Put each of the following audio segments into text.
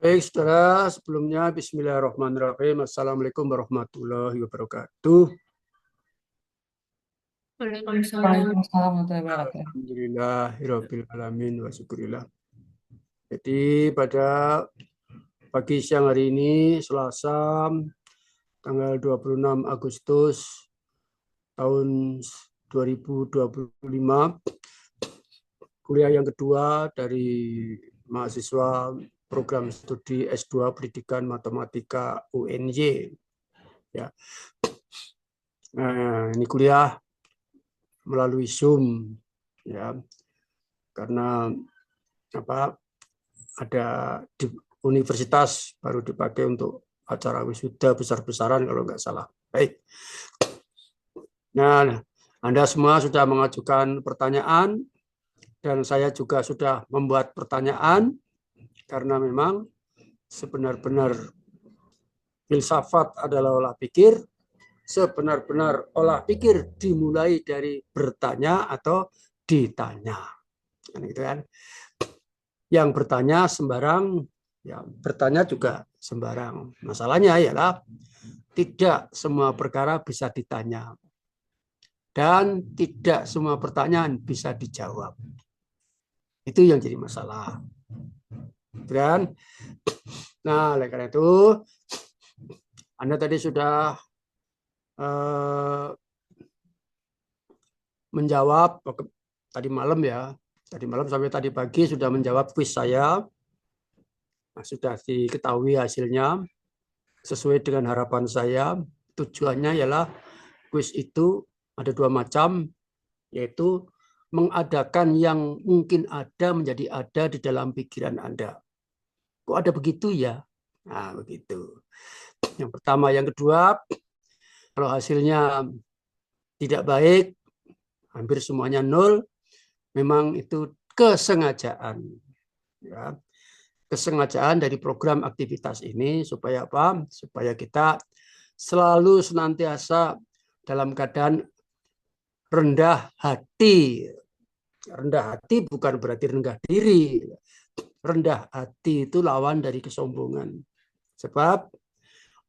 Baik, saudara, sebelumnya Bismillahirrahmanirrahim. Assalamualaikum warahmatullahi wabarakatuh. Waalaikumsalam warahmatullahi wabarakatuh. Alhamdulillahirabbil alamin wa syukurillah. Jadi pada pagi siang hari ini Selasa tanggal 26 Agustus tahun 2025, kuliah yang kedua dari mahasiswa program studi S2 Pendidikan Matematika UNY. Ya. Nah, ini kuliah melalui Zoom, ya, karena ada di universitas baru dipakai untuk acara wisuda besar-besaran kalau nggak salah. Baik. Nah, Anda semua sudah mengajukan pertanyaan dan saya juga sudah membuat pertanyaan karena memang sebenar-benar filsafat adalah olah pikir. Sebenar-benar olah pikir dimulai dari bertanya atau ditanya. Gitu kan. Yang bertanya sembarang, ya bertanya juga sembarang. Masalahnya ialah tidak semua perkara bisa ditanya. Dan tidak semua pertanyaan bisa dijawab. Itu yang jadi masalah. Dan, nah, oleh karena itu, Anda tadi sudah menjawab tadi malam ya, tadi malam sampai tadi pagi sudah menjawab kuis saya. Nah, sudah diketahui hasilnya sesuai dengan harapan saya. Tujuannya ialah kuis itu ada dua macam, yaitu mengadakan yang mungkin ada menjadi ada di dalam pikiran Anda. Kok ada begitu ya? Nah, begitu. Yang pertama, yang kedua, kalau hasilnya tidak baik, hampir semuanya 0, memang itu kesengajaan. Ya. Kesengajaan dari program aktivitas ini supaya apa? Supaya kita selalu senantiasa dalam keadaan rendah hati. Rendah hati bukan berarti rendah diri. Rendah hati itu lawan dari kesombongan. Sebab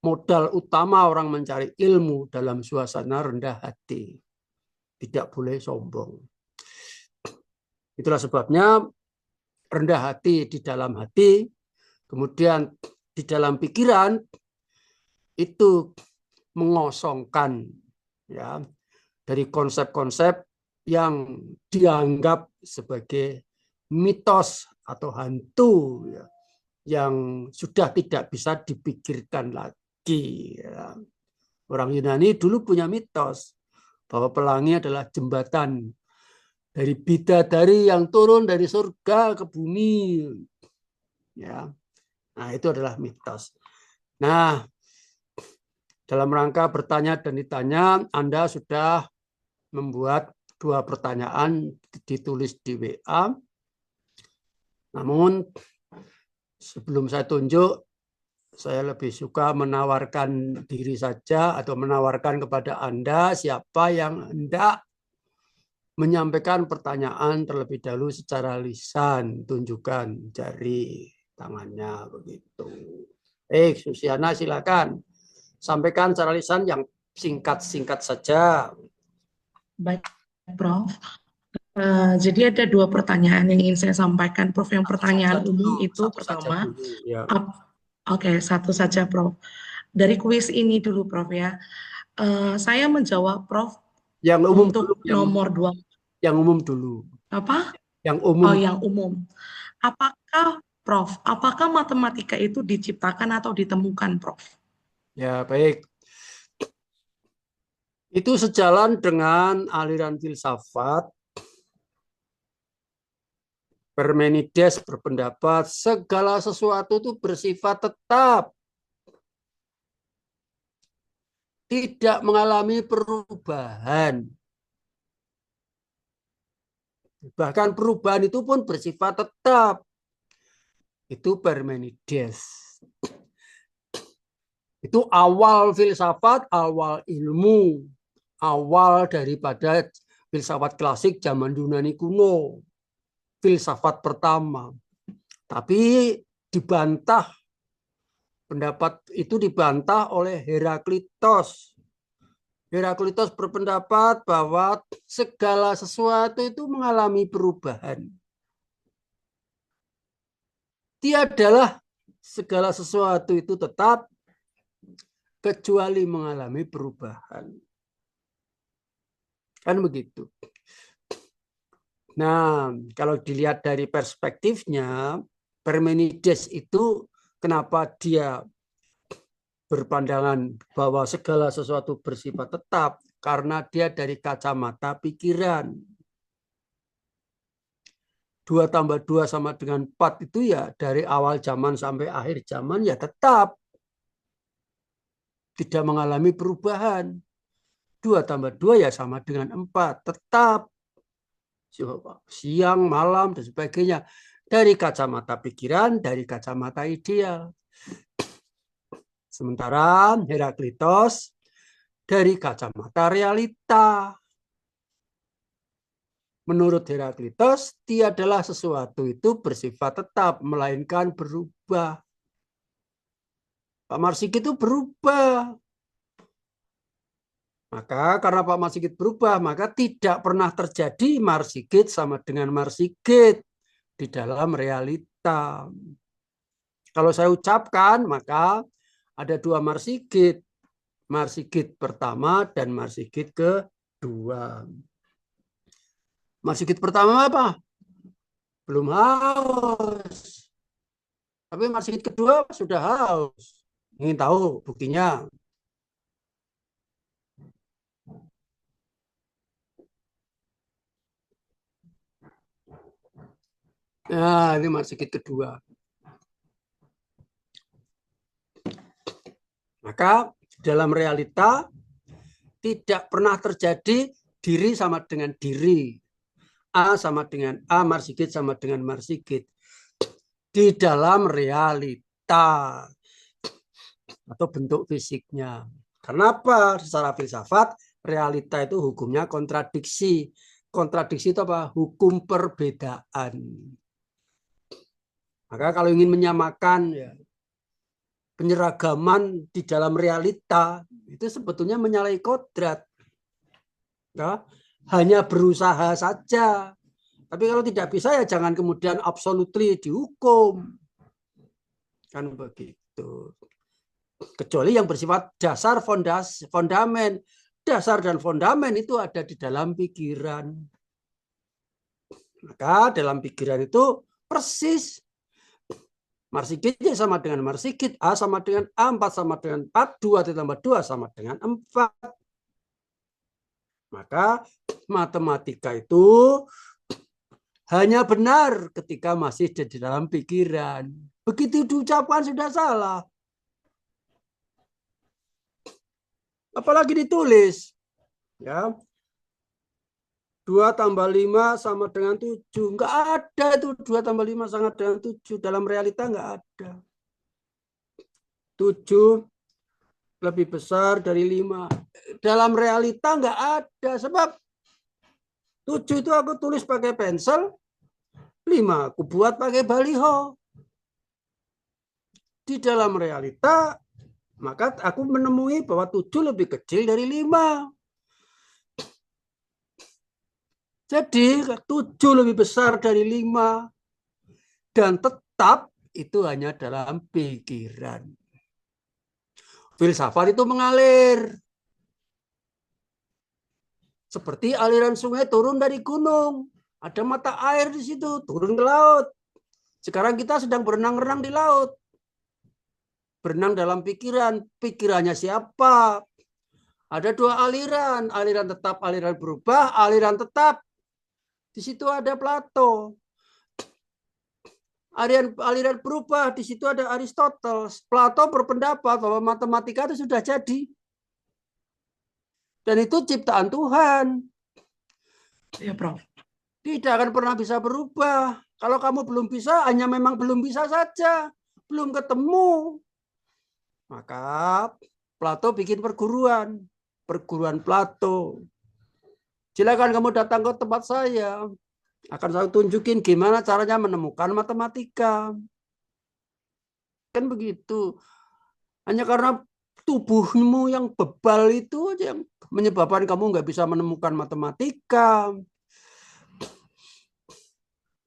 modal utama orang mencari ilmu dalam suasana rendah hati. Tidak boleh sombong. Itulah sebabnya rendah hati di dalam hati, kemudian di dalam pikiran itu mengosongkan ya dari konsep-konsep yang dianggap sebagai mitos atau hantu ya, yang sudah tidak bisa dipikirkan lagi. Ya. Orang Yunani dulu punya mitos bahwa pelangi adalah jembatan dari bidadari yang turun dari surga ke bumi. Ya. Nah, itu adalah mitos. Nah, dalam rangka bertanya dan ditanya, Anda sudah membuat 2 pertanyaan ditulis di WA. Namun sebelum saya tunjuk, saya lebih suka menawarkan diri saja atau menawarkan kepada Anda siapa yang hendak menyampaikan pertanyaan terlebih dahulu secara lisan, tunjukkan jari tangannya begitu. Susiana silakan sampaikan secara lisan yang singkat-singkat saja. Baik, Prof. Jadi ada 2 pertanyaan yang ingin saya sampaikan, Prof. Yang pertanyaan umum itu pertama, ya. Oke, satu saja, Prof. Dari kuis ini dulu, Prof ya. Saya menjawab, Prof, Yang umum untuk dulu, nomor 2. Yang umum dulu. Apa? Yang umum. Oh, yang umum. Apakah, Prof, apakah matematika itu diciptakan atau ditemukan, Prof? Ya, baik. Itu sejalan dengan aliran filsafat. Parmenides berpendapat segala sesuatu itu bersifat tetap. Tidak mengalami perubahan. Bahkan perubahan itu pun bersifat tetap. Itu Parmenides. Itu awal filsafat, awal ilmu, awal daripada filsafat klasik zaman Yunani kuno. Filsafat pertama. Tapi dibantah Pendapat itu dibantah oleh Heraklitos. Heraklitos berpendapat bahwa segala sesuatu itu mengalami perubahan. Tiadalah segala sesuatu itu tetap kecuali mengalami perubahan. Kan begitu. Nah, kalau dilihat dari perspektifnya, Parmenides itu kenapa dia berpandangan bahwa segala sesuatu bersifat tetap? Karena dia dari kacamata pikiran. 2 tambah 2 sama dengan 4 itu ya dari awal zaman sampai akhir zaman ya tetap. Tidak mengalami perubahan. 2 tambah 2 ya sama dengan 4. Tetap. Siang, malam, dan sebagainya. Dari kacamata pikiran, dari kacamata ideal. Sementara Heraklitos dari kacamata realita. Menurut Heraklitos, tiadalah sesuatu itu bersifat tetap, melainkan berubah. Pak Marsikit itu berubah. Maka karena Pak Marsikit berubah, maka tidak pernah terjadi Marsikit sama dengan Marsikit di dalam realita. Kalau saya ucapkan, maka ada 2 Marsikit. Marsikit pertama dan Marsikit kedua. Marsikit pertama apa? Belum haus. Tapi Marsikit kedua sudah haus. Ingin tahu buktinya? Nah, ini Marsikit kedua. Maka dalam realita tidak pernah terjadi diri sama dengan diri. A sama dengan A, Marsikit sama dengan Marsikit. Di dalam realita atau bentuk fisiknya. Kenapa? Secara filsafat, realita itu hukumnya kontradiksi. Kontradiksi itu apa? Hukum perbedaan. Maka kalau ingin menyamakan ya, penyeragaman di dalam realita, itu sebetulnya menyalahi kodrat. Ya, hanya berusaha saja. Tapi kalau tidak bisa ya jangan kemudian absolutely dihukum. Kan begitu. Kecuali yang bersifat dasar fondamen. Dasar dan fondamen itu ada di dalam pikiran. Maka dalam pikiran itu persis. Marsikitnya sama dengan Marsikit, A sama dengan A, 4 sama dengan 4, 2 ditambah 2 sama dengan 4. Maka matematika itu hanya benar ketika masih di dalam pikiran. Begitu diucapkan sudah salah. Apalagi ditulis. Ya. 2 tambah 5 sama dengan 7. Enggak ada itu 2 tambah 5 sama dengan 7. Dalam realita enggak ada. 7 lebih besar dari 5. Dalam realita enggak ada. Sebab 7 itu aku tulis pakai pensel. 5 aku buat pakai baliho. Di dalam realita, maka aku menemui bahwa 7 lebih kecil dari 5. Jadi 7 lebih besar dari 5. Dan tetap itu hanya dalam pikiran. Filsafat itu mengalir. Seperti aliran sungai turun dari gunung. Ada mata air di situ, turun ke laut. Sekarang kita sedang berenang-renang di laut. Berenang dalam pikiran. Pikirannya siapa? Ada 2 aliran. Aliran tetap, aliran berubah, aliran tetap. Di situ ada Plato. Aliran berubah, di situ ada Aristoteles. Plato berpendapat bahwa matematika itu sudah jadi. Dan itu ciptaan Tuhan. Ya, Prof. Tidak akan pernah bisa berubah. Kalau kamu belum bisa, hanya memang belum bisa saja. Belum ketemu. Maka Plato bikin perguruan. Perguruan Plato. Silakan kamu datang ke tempat saya. Akan saya tunjukin gimana caranya menemukan matematika. Kan begitu. Hanya karena tubuhmu yang bebal itu aja yang menyebabkan kamu nggak bisa menemukan matematika.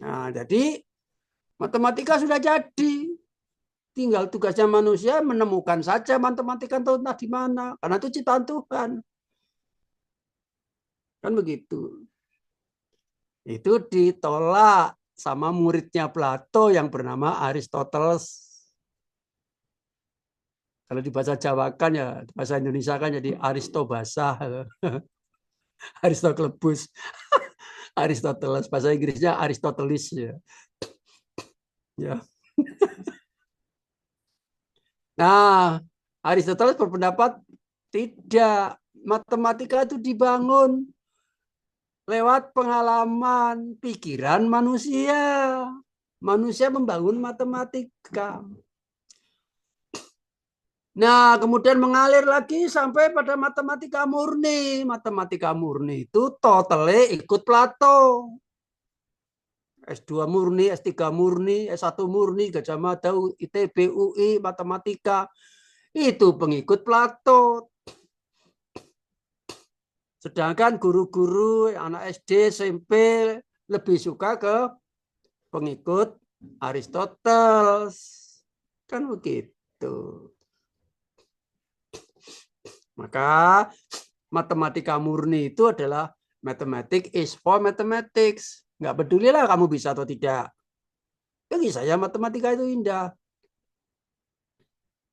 Nah, jadi matematika sudah jadi. Tinggal tugasnya manusia menemukan saja matematika itu entah di mana. Karena itu ciptaan Tuhan. Kan begitu. Itu ditolak sama muridnya Plato yang bernama Aristoteles. Kalau di bahasa Jawa kan ya, di bahasa Indonesia kan jadi Aristobasa, Aristoklebus, Aristoteles. Bahasa Inggrisnya Aristoteles ya. Ya. Nah, Aristoteles berpendapat tidak, matematika itu dibangun lewat pengalaman pikiran manusia. Manusia membangun matematika. Nah, kemudian mengalir lagi sampai pada matematika murni. Matematika murni itu totalnya ikut Plato. S2 murni, S3 murni, S1 murni, Gajah Mada, ITB, UI, matematika. Itu pengikut Plato. Sedangkan guru-guru anak SD, SMP lebih suka ke pengikut Aristoteles. Kan begitu. Maka matematika murni itu adalah mathematics is for mathematics. Nggak pedulilah kamu bisa atau tidak. Bagi saya matematika itu indah.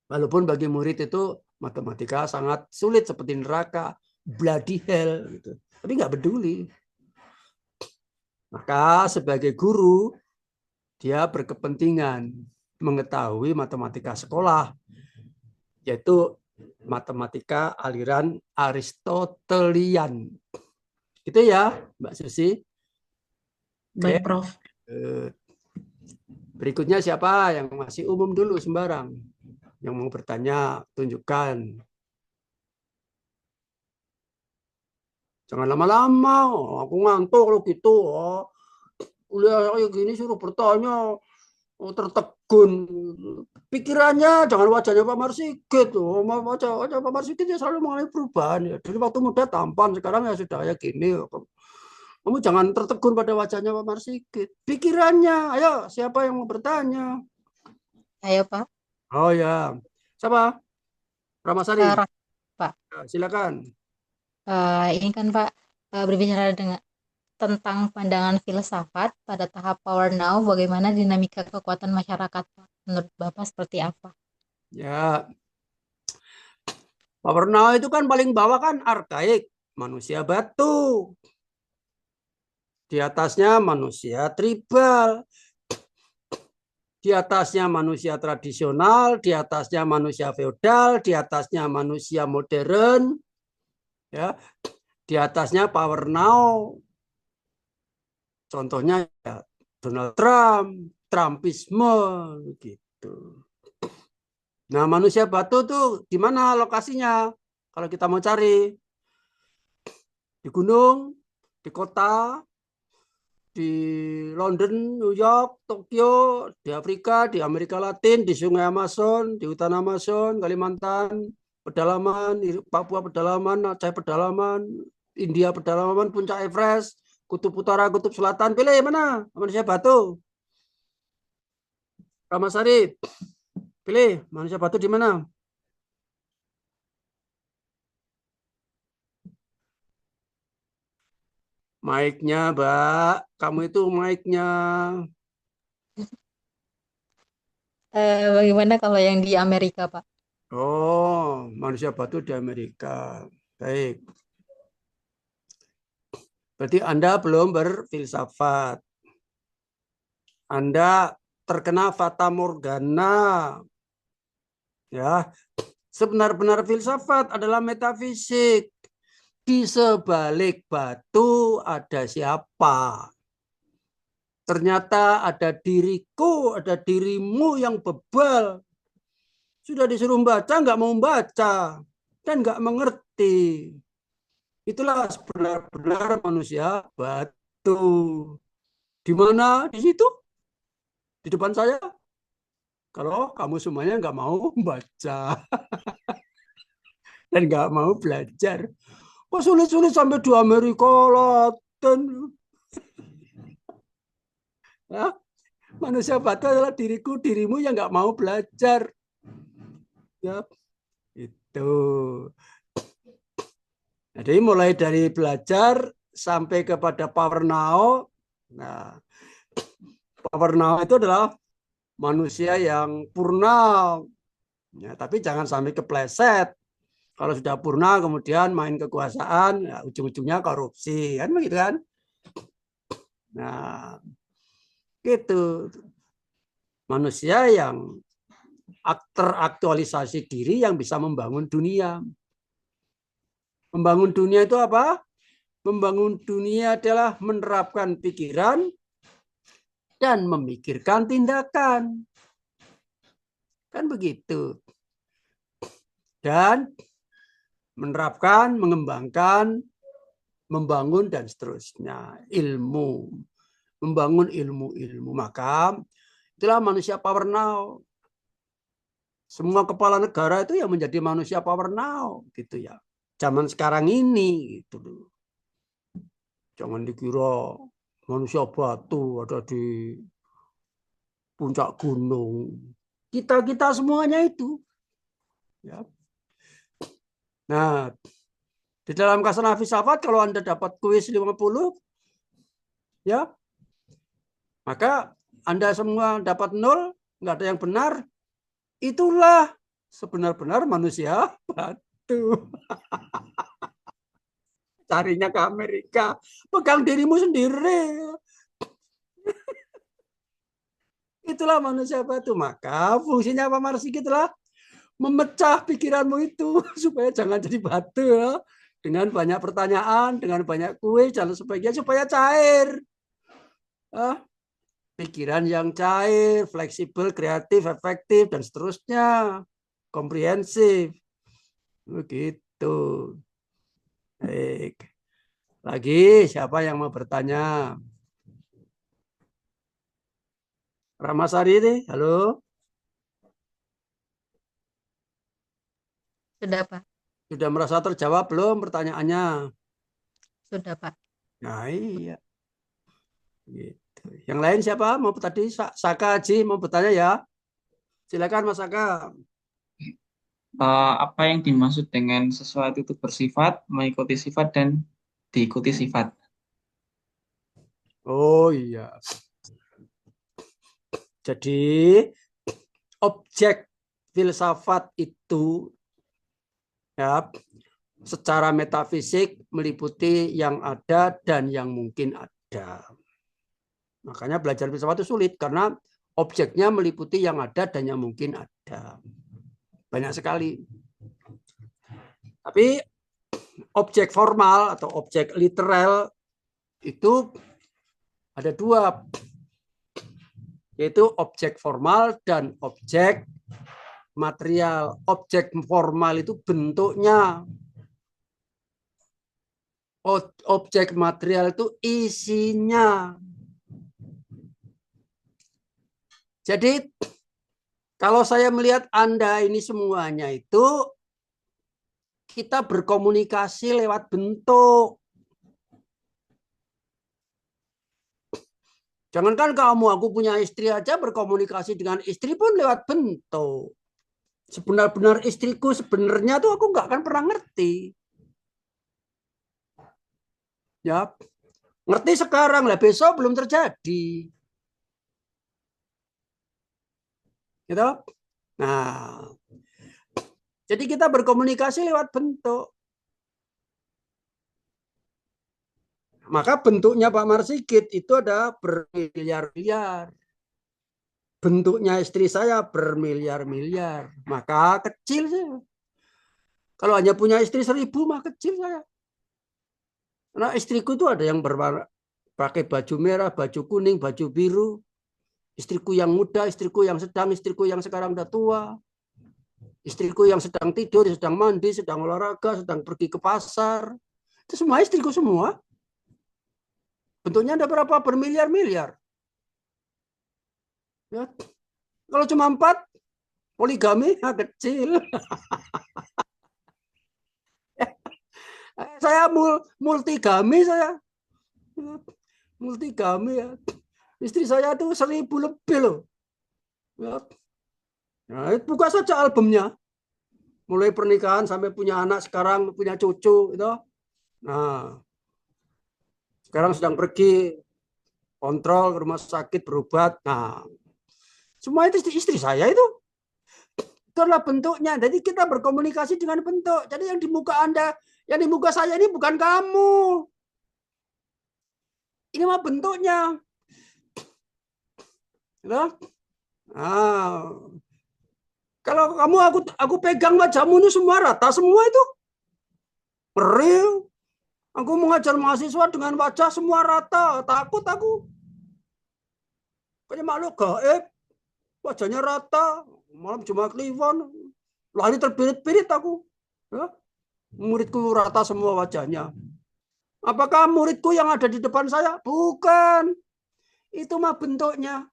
Walaupun bagi murid itu matematika sangat sulit seperti neraka, bloody hell gitu. Tapi nggak peduli. Maka sebagai guru dia berkepentingan mengetahui matematika sekolah, yaitu matematika aliran Aristotelian. Gitu ya, Mbak Susi. Baik, Prof. Berikutnya siapa yang masih umum dulu sembarang? Yang mau bertanya, tunjukkan. Jangan lama-lama, aku ngantuk kalau gitu. Kuliah kayak gini suruh bertanya, tertegun. Pikirannya jangan wajahnya Pak Marsigit. Wajah Pak Marsigit ya selalu mengalami perubahan. Ya. Dari waktu muda tampan, sekarang ya sudah kayak gini. Kamu jangan tertegun pada wajahnya Pak Marsigit. Pikirannya, ayo siapa yang mau bertanya? Ayo Pak. Oh ya, siapa? Ramasari. Pak. Silakan. Ini kan Pak berbicara tentang pandangan filsafat pada tahap power now, bagaimana dinamika kekuatan masyarakat Pak? Menurut Bapak seperti apa? Ya, power now itu kan paling bawah kan arkaik, manusia batu. Di atasnya manusia tribal. Di atasnya manusia tradisional, di atasnya manusia feodal, di atasnya manusia modern, ya, di atasnya power now. Contohnya ya, Donald Trump, Trumpisme, gitu. Nah, manusia batu tuh di mana lokasinya? Kalau kita mau cari di gunung, di kota, di London, New York, Tokyo, di Afrika, di Amerika Latin, di Sungai Amazon, di hutan Amazon, Kalimantan, pedalaman, Papua pedalaman, Aceh pedalaman, India pedalaman, Puncak Everest, Kutub Utara, Kutub Selatan. Pilih mana? Manusia batu. Ramasari, pilih manusia batu di mana? Mic-nya, Mbak. Kamu itu mic-nya. Bagaimana kalau yang di Amerika Pak? Oh, manusia batu di Amerika. Baik. Berarti Anda belum berfilsafat. Anda terkena fata morgana. Ya, sebenar-benar filsafat adalah metafisik. Di sebalik batu ada siapa? Ternyata ada diriku, ada dirimu yang bebal. Sudah disuruh baca, nggak mau baca. Dan nggak mengerti. Itulah sebenar-benar manusia batu. Di mana? Di situ. Di depan saya. Kalau kamu semuanya nggak mau baca dan nggak mau belajar. Kok sulit-sulit sampai di Amerika Latin? Ya, manusia batu adalah diriku, dirimu yang nggak mau belajar. Ya, itu. Jadi mulai dari belajar sampai kepada power now. Nah, power now itu adalah manusia yang purna. Ya, tapi jangan sampai kepleset. Kalau sudah purna kemudian main kekuasaan, ya, ujung-ujungnya korupsi, kan begitu kan? Nah, gitu. Manusia yang teraktualisasi diri yang bisa membangun dunia. Membangun dunia itu apa? Membangun dunia adalah menerapkan pikiran dan memikirkan tindakan. Kan begitu. Dan menerapkan, mengembangkan, membangun, dan seterusnya. Ilmu. Membangun ilmu-ilmu. Maka itulah manusia power now. Semua kepala negara itu yang menjadi manusia power now. Gitu ya. Zaman sekarang ini. Gitu. Jangan dikira manusia batu ada di puncak gunung. Kita semuanya itu. Ya. Nah, di dalam Khazanah Filsafat kalau Anda dapat kuis 50, ya, maka Anda semua dapat 0, nggak ada yang benar. Itulah sebenar-benar manusia batu. Carinya ke Amerika, pegang dirimu sendiri. Itulah manusia batu. Maka fungsinya Pak Marsikit itulah memecah pikiranmu itu supaya jangan jadi batu ya. Dengan banyak pertanyaan, dengan banyak kuis, dan sebagainya supaya cair. Pikiran yang cair, fleksibel, kreatif, efektif, dan seterusnya. Komprehensif. Begitu. Baik. Lagi, siapa yang mau bertanya? Ramasari ini, halo? Sudah, Pak. Sudah merasa terjawab belum pertanyaannya? Sudah, Pak. Nah, iya. Gitu. Yang lain siapa? Mau tadi Saka Haji mau bertanya ya? Silakan Mas Saka. Apa yang dimaksud dengan sesuatu itu bersifat, mengikuti sifat, dan diikuti sifat? Oh iya. Jadi objek filsafat itu ya secara metafisik meliputi yang ada dan yang mungkin ada. Makanya belajar filsafat itu sulit karena objeknya meliputi yang ada dan yang mungkin ada. Banyak sekali. Tapi objek formal atau objek literal itu ada dua, yaitu objek formal dan objek material. Objek formal itu bentuknya. Objek material itu isinya. Jadi kalau saya melihat Anda ini semuanya itu kita berkomunikasi lewat bentuk. Jangankan kamu, aku punya istri aja berkomunikasi dengan istri pun lewat bentuk. Sebenar-benar istriku sebenarnya tuh aku nggak akan pernah ngerti. Ya, ngerti sekarang lah, besok belum terjadi. Gitu. Nah, jadi kita berkomunikasi lewat bentuk. Maka bentuknya Pak Marsikit itu ada bermiliar-miliar. Bentuknya istri saya bermiliar-miliar. Maka kecil saya. Kalau hanya punya istri 1000 mah kecil saya. Karena istriku itu ada yang berwarna pakai baju merah, baju kuning, baju biru. Istriku yang muda, istriku yang sedang, istriku yang sekarang udah tua. Istriku yang sedang tidur, sedang mandi, sedang olahraga, sedang pergi ke pasar. Itu semua istriku semua. Bentuknya ada berapa? Bermiliar-miliar. Ya. Kalau cuma 4, Poligami kecil. Saya multigami saya. Multigami ya. Istri saya tuh 1000 lebih loh. Ya. Nah, buka saja albumnya. Mulai pernikahan sampai punya anak, sekarang punya cucu gitu. Nah, sekarang sedang pergi kontrol ke rumah sakit berobat. Nah, semua itu istri saya itu. Itulah bentuknya. Jadi kita berkomunikasi dengan bentuk. Jadi yang di muka Anda, yang di muka saya ini bukan kamu. Ini mah bentuknya. Nah, kalau kamu aku pegang wajahmu ini semua rata semua itu. Real. Aku mengajar mahasiswa dengan wajah semua rata. Takut aku. Kayak makhluk gaib. Wajahnya rata. Malam Jumat Kliwon. Lari terbirit-birit aku. Ya. Muridku rata semua wajahnya. Apakah muridku yang ada di depan saya? Bukan. Itu mah bentuknya.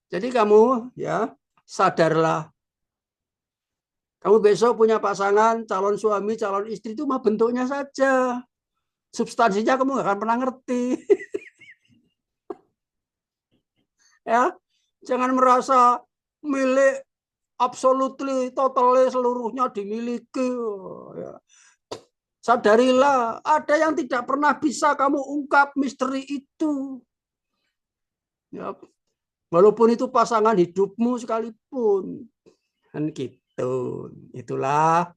Jadi kamu ya sadarlah. Kamu besok punya pasangan, calon suami, calon istri itu mah bentuknya saja. Substansinya kamu nggak akan pernah ngerti. Ya, jangan merasa milik absolutely, totally seluruhnya dimiliki. Ya. Sadarilah, ada yang tidak pernah bisa kamu ungkap misteri itu. Ya. Walaupun itu pasangan hidupmu sekalipun. Kan gitu. Itulah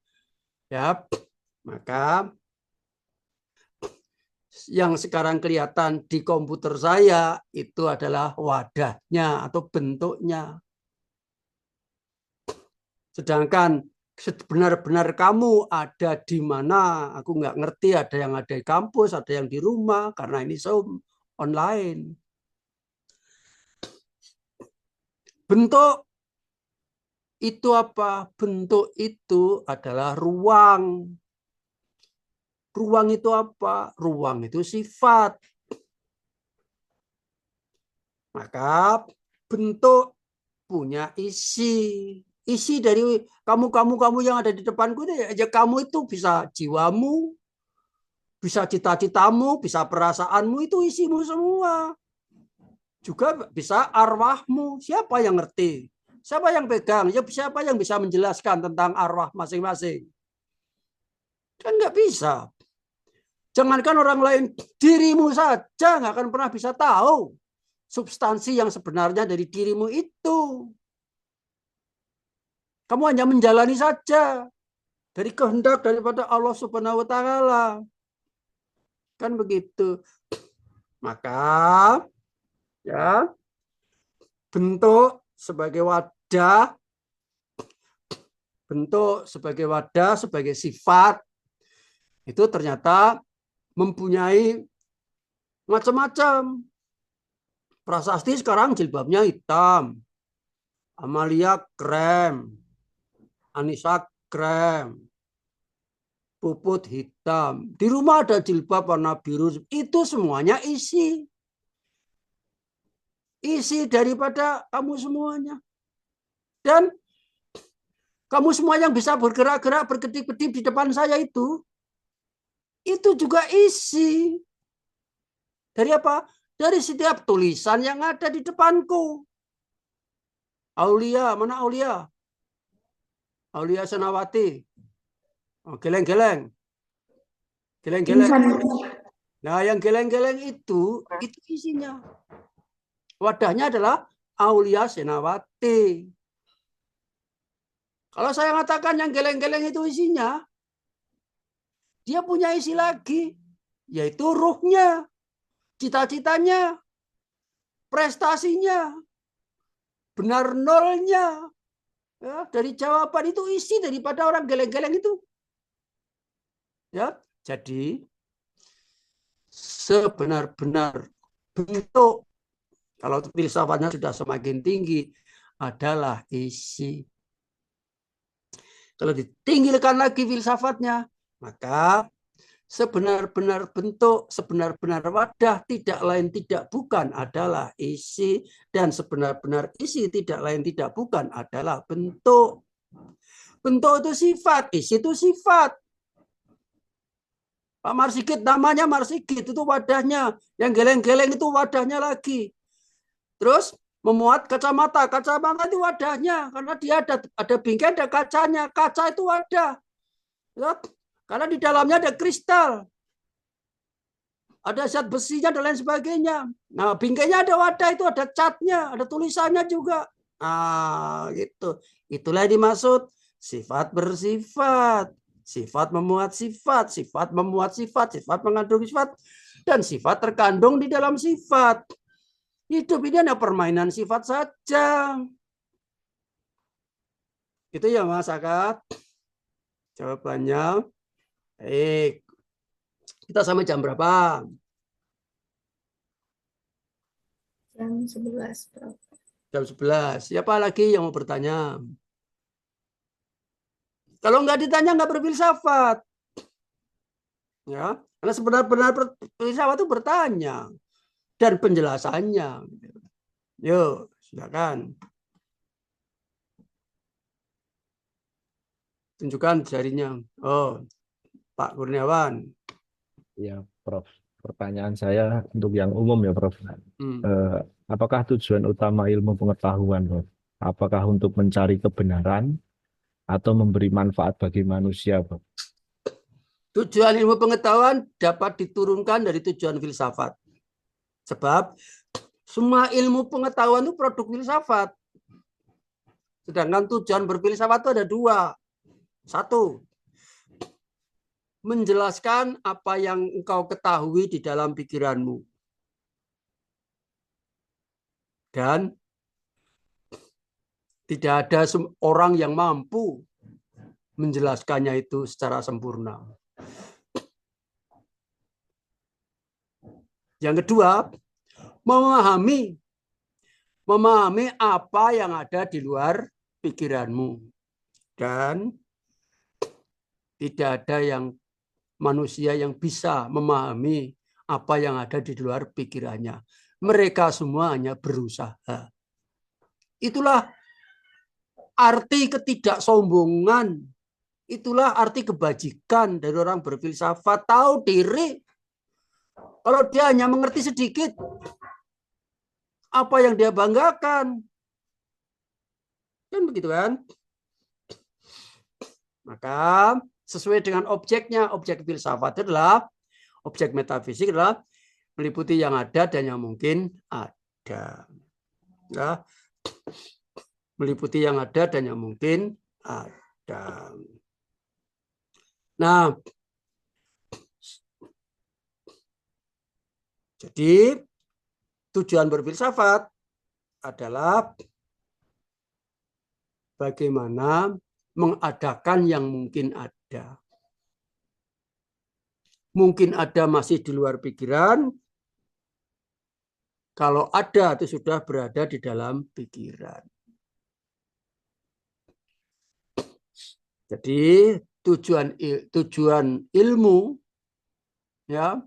ya. Maka yang sekarang kelihatan di komputer saya itu adalah wadahnya atau bentuknya. Sedangkan benar-benar kamu ada di mana, aku nggak ngerti, ada yang ada di kampus, ada yang di rumah, karena ini Zoom online. Bentuk itu apa? Bentuk itu adalah ruang. Ruang itu apa? Ruang itu sifat. Maka bentuk punya isi. Isi dari kamu yang ada di depanku ini, ya kamu itu bisa jiwamu, bisa cita-citamu, bisa perasaanmu, itu isimu semua. Juga bisa arwahmu. Siapa yang ngerti? Siapa yang pegang? Ya, siapa yang bisa menjelaskan tentang arwah masing-masing? Kan nggak bisa. Jangankan orang lain, dirimu saja nggak akan pernah bisa tahu substansi yang sebenarnya dari dirimu itu. Kamu hanya menjalani saja dari kehendak daripada Allah Subhanahu wa taala. Kan begitu. Maka ya, bentuk sebagai wadah, sebagai sifat itu ternyata mempunyai macam-macam. Prasasti sekarang jilbabnya hitam, Amalia krem, Anissa krem, Puput hitam. Di rumah ada jilbab warna biru. Itu semuanya isi. Isi daripada kamu semuanya. Dan kamu semua yang bisa bergerak-gerak, berkedip-kedip di depan saya itu juga isi. Dari apa? Dari setiap tulisan yang ada di depanku. Aulia, mana Aulia? Aulia Senawati. Oh, geleng-geleng. Geleng-geleng. Nah, yang geleng-geleng itu isinya. Wadahnya adalah Aulia Senawati. Kalau saya katakan yang geleng-geleng itu isinya, dia punya isi lagi, yaitu ruhnya, cita-citanya, prestasinya, benar nolnya. Ya, dari jawaban itu isi daripada orang geleng-geleng itu. Ya, jadi sebenar-benar bentuk, kalau filsafatnya sudah semakin tinggi, adalah isi. Kalau ditinggikan lagi filsafatnya, maka sebenar-benar bentuk, sebenar-benar wadah, tidak lain tidak bukan adalah isi, dan sebenar-benar isi tidak lain tidak bukan adalah bentuk. Bentuk itu sifat, isi itu sifat. Pak Marsikit namanya Marsikit, itu wadahnya. Yang geleng-geleng itu wadahnya lagi. Terus memuat kacamata, kacamata itu wadahnya, karena dia ada bingkai, ada kacanya. Kaca itu wadah. Karena di dalamnya ada kristal, ada zat besinya dan lain sebagainya. Nah, bingkainya ada wadah, itu ada catnya, ada tulisannya juga. Nah, gitu. Itulah yang dimaksud sifat bersifat. Sifat memuat sifat, sifat memuat sifat, sifat mengandung sifat, dan sifat terkandung di dalam sifat. Hidup ini hanya permainan sifat saja. Itu ya Mas Akad. Jawabannya. Baik. Kita sampai jam berapa? Jam 11, Prof. Jam 11. Siapa lagi yang mau bertanya? Kalau nggak ditanya nggak berfilsafat. Ya, karena sebenar-benar filsafat itu bertanya dan penjelasannya. Yuk, silakan. Tunjukkan jarinya. Oh, Pak Kurniawan. Ya, Prof. Pertanyaan saya untuk yang umum ya, Prof. Hmm. Apakah tujuan utama ilmu pengetahuan, Prof? Apakah untuk mencari kebenaran atau memberi manfaat bagi manusia, Prof? Tujuan ilmu pengetahuan dapat diturunkan dari tujuan filsafat. Sebab semua ilmu pengetahuan itu produk filsafat. Sedangkan tujuan berfilsafat itu ada dua. Satu, menjelaskan apa yang engkau ketahui di dalam pikiranmu. Dan tidak ada orang yang mampu menjelaskannya itu secara sempurna. Yang kedua, memahami apa yang ada di luar pikiranmu. Dan tidak ada yang manusia yang bisa memahami apa yang ada di luar pikirannya. Mereka semua hanya berusaha. Itulah arti ketidaksombongan. Itulah arti kebajikan dari orang berfilsafat. Tahu diri. Kalau dia hanya mengerti sedikit, apa yang dia banggakan? Kan begitu kan? Maka sesuai dengan objeknya, objek filsafat adalah, objek metafisik adalah meliputi yang ada dan yang mungkin ada. Ya. Meliputi yang ada dan yang mungkin ada. Nah, jadi tujuan berfilsafat adalah bagaimana mengadakan yang mungkin ada. Mungkin ada masih di luar pikiran. Kalau ada itu sudah berada di dalam pikiran. Jadi tujuan ilmu ya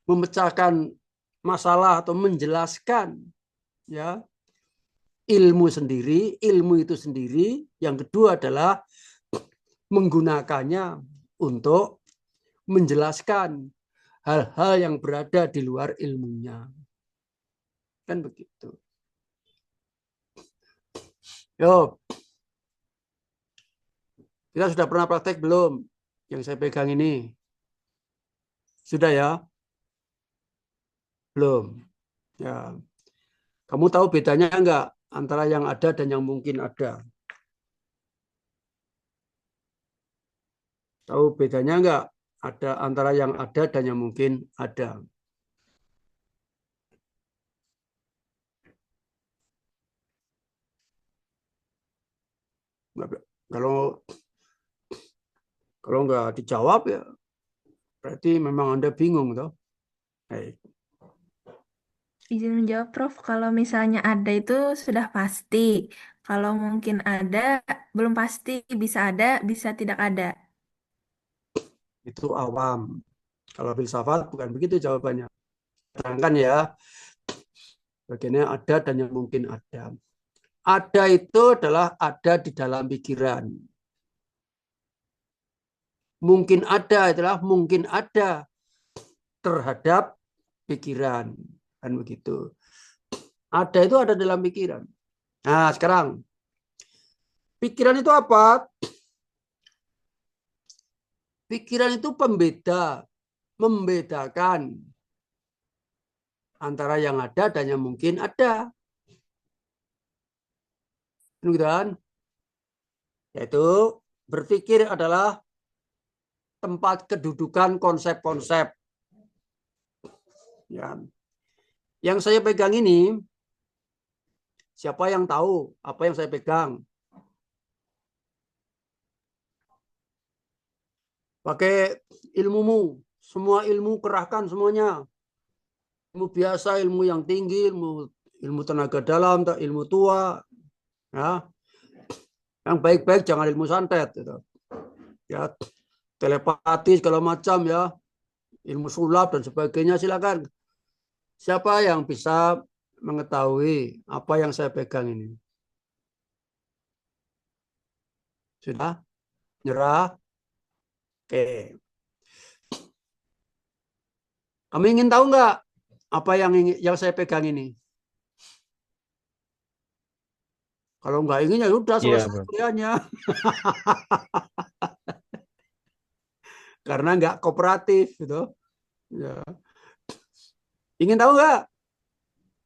memecahkan masalah atau menjelaskan ya ilmu sendiri, ilmu itu sendiri. Yang kedua adalah menggunakannya untuk menjelaskan hal-hal yang berada di luar ilmunya. Kan begitu. Yo. Kita sudah pernah praktek belum yang saya pegang ini? Sudah ya? Belum. Ya. Kamu tahu bedanya enggak antara yang ada dan yang mungkin ada? Tahu bedanya enggak? Ada antara yang ada dan yang mungkin ada. Kalau enggak dijawab ya berarti memang Anda bingung toh. Baik. Izin menjawab, Prof. Kalau misalnya ada itu sudah pasti. Kalau mungkin ada, belum pasti. Bisa ada, bisa tidak ada. Itu awam. Kalau filsafat bukan begitu jawabannya. Terangkan ya, bagiannya ada dan yang mungkin ada. Ada itu adalah ada di dalam pikiran. Mungkin ada adalah mungkin ada terhadap pikiran. Kan begitu. Ada itu ada dalam pikiran. Nah, sekarang pikiran itu apa? Pikiran itu pembeda, membedakan antara yang ada dan yang mungkin ada. Kan? Yaitu berpikir adalah tempat kedudukan konsep-konsep. Ya. Yang saya pegang ini, siapa yang tahu apa yang saya pegang? Pakai ilmumu, semua ilmu kerahkan semuanya. Ilmu biasa, ilmu yang tinggi, ilmu tenaga dalam, ilmu tua, ya. Yang baik-baik jangan ilmu santet, gitu. Ya, telepati segala macam ya, ilmu sulap dan sebagainya silakan. Siapa yang bisa mengetahui apa yang saya pegang ini? Sudah? Nyerah? Oke. Kamu ingin tahu nggak apa yang saya pegang ini? Kalau nggak ingin ya udah Iya, selesai Bro. kuliahnya. Karena nggak kooperatif gitu. Ya. Ingin tahu nggak?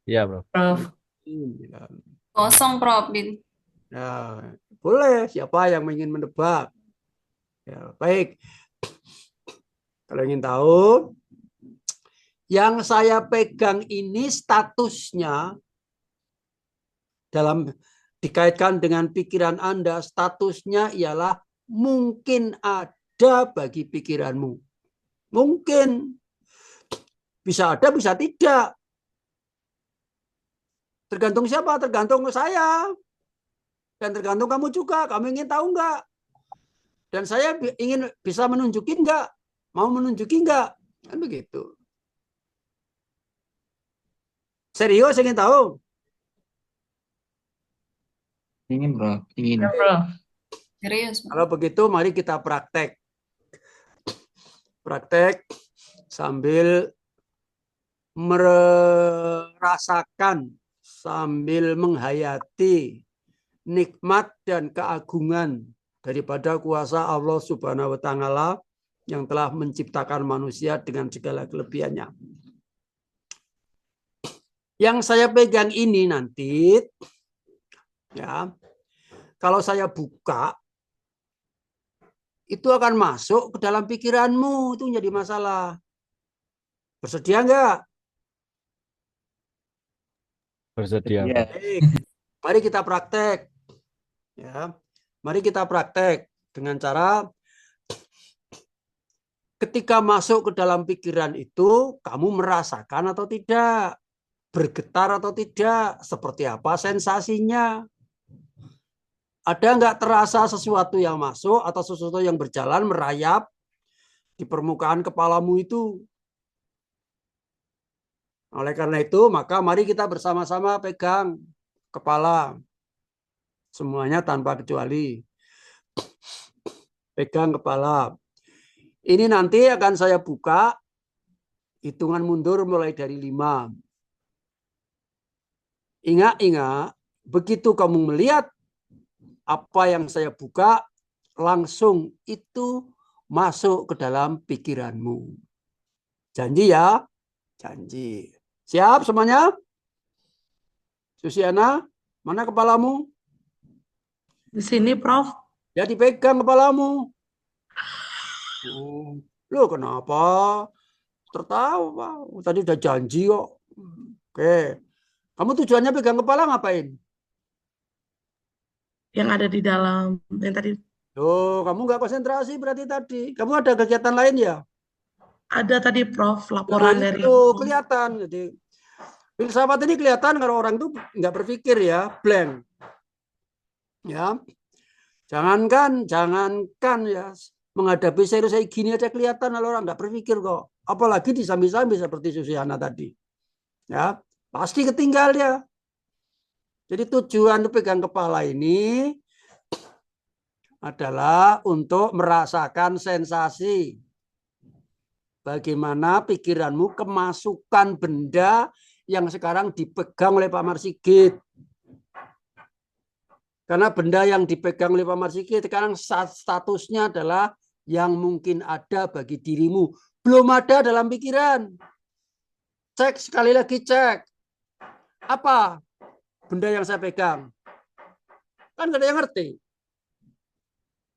Iya, Bro. Prof. Ya. Kosong, Prof. Ya, boleh. Siapa yang ingin menebak? Ya, baik. Kalau ingin tahu, yang saya pegang ini statusnya dalam dikaitkan dengan pikiran Anda, statusnya ialah mungkin ada bagi pikiranmu. Mungkin. Bisa ada, bisa tidak. Tergantung siapa? Tergantung saya. Dan tergantung kamu juga. Kamu ingin tahu nggak? Dan saya ingin bisa menunjukin nggak? Mau menunjukin nggak? Kan begitu. Serius ingin tahu? Ingin, Bro. Ingin. Ya, Prof. Serius, Prof. Kalau begitu, mari kita praktek. Praktek sambil merasakan, sambil menghayati nikmat dan keagungan daripada kuasa Allah Subhanahu wa Ta'ala yang telah menciptakan manusia dengan segala kelebihannya. Yang saya pegang ini nanti, ya, kalau saya buka, itu akan masuk ke dalam pikiranmu, itu menjadi masalah. Bersedia enggak? Bersedia, Iya. Bro. Baik. Mari kita praktek. Ya, mari kita praktek dengan cara ketika masuk ke dalam pikiran itu, kamu merasakan atau tidak, bergetar atau tidak, seperti apa sensasinya. Ada nggak terasa sesuatu yang masuk atau sesuatu yang berjalan merayap di permukaan kepalamu itu? Oleh karena itu, maka mari kita bersama-sama pegang kepala. Semuanya tanpa kecuali. Pegang kepala. Ini nanti akan saya buka hitungan mundur mulai dari 5. Ingat-ingat, begitu kamu melihat apa yang saya buka, langsung itu masuk ke dalam pikiranmu. Janji ya? Janji. Siap semuanya? Susiana, mana kepalamu? Di sini, Prof. Ya dipegang kepalamu. Loh kenapa? Tertawa. Tadi udah janji kok. Oke. Kamu tujuannya pegang kepala ngapain? Yang ada di dalam, yang tadi Loh, kamu nggak konsentrasi berarti tadi. Kamu ada kegiatan lain ya? ada tadi, Prof, Nah, laporan dari itu kelihatan. Jadi filsafat ini kelihatan kalau orang itu nggak berpikir ya, blank. Ya, jangankan ya menghadapi serius kayak gini aja kelihatan kalau orang nggak berpikir kok. apalagi disambi-sambi seperti Susiana tadi. Ya, pasti ketinggal dia. Jadi tujuan pegang kepala ini adalah untuk merasakan sensasi. Bagaimana pikiranmu kemasukan benda yang sekarang dipegang oleh Pak Marsigit. Karena benda yang dipegang oleh Pak Marsigit sekarang statusnya adalah yang mungkin ada bagi dirimu. Belum ada dalam pikiran. Cek sekali lagi, cek. Apa benda yang saya pegang? Kan nggak ada yang ngerti.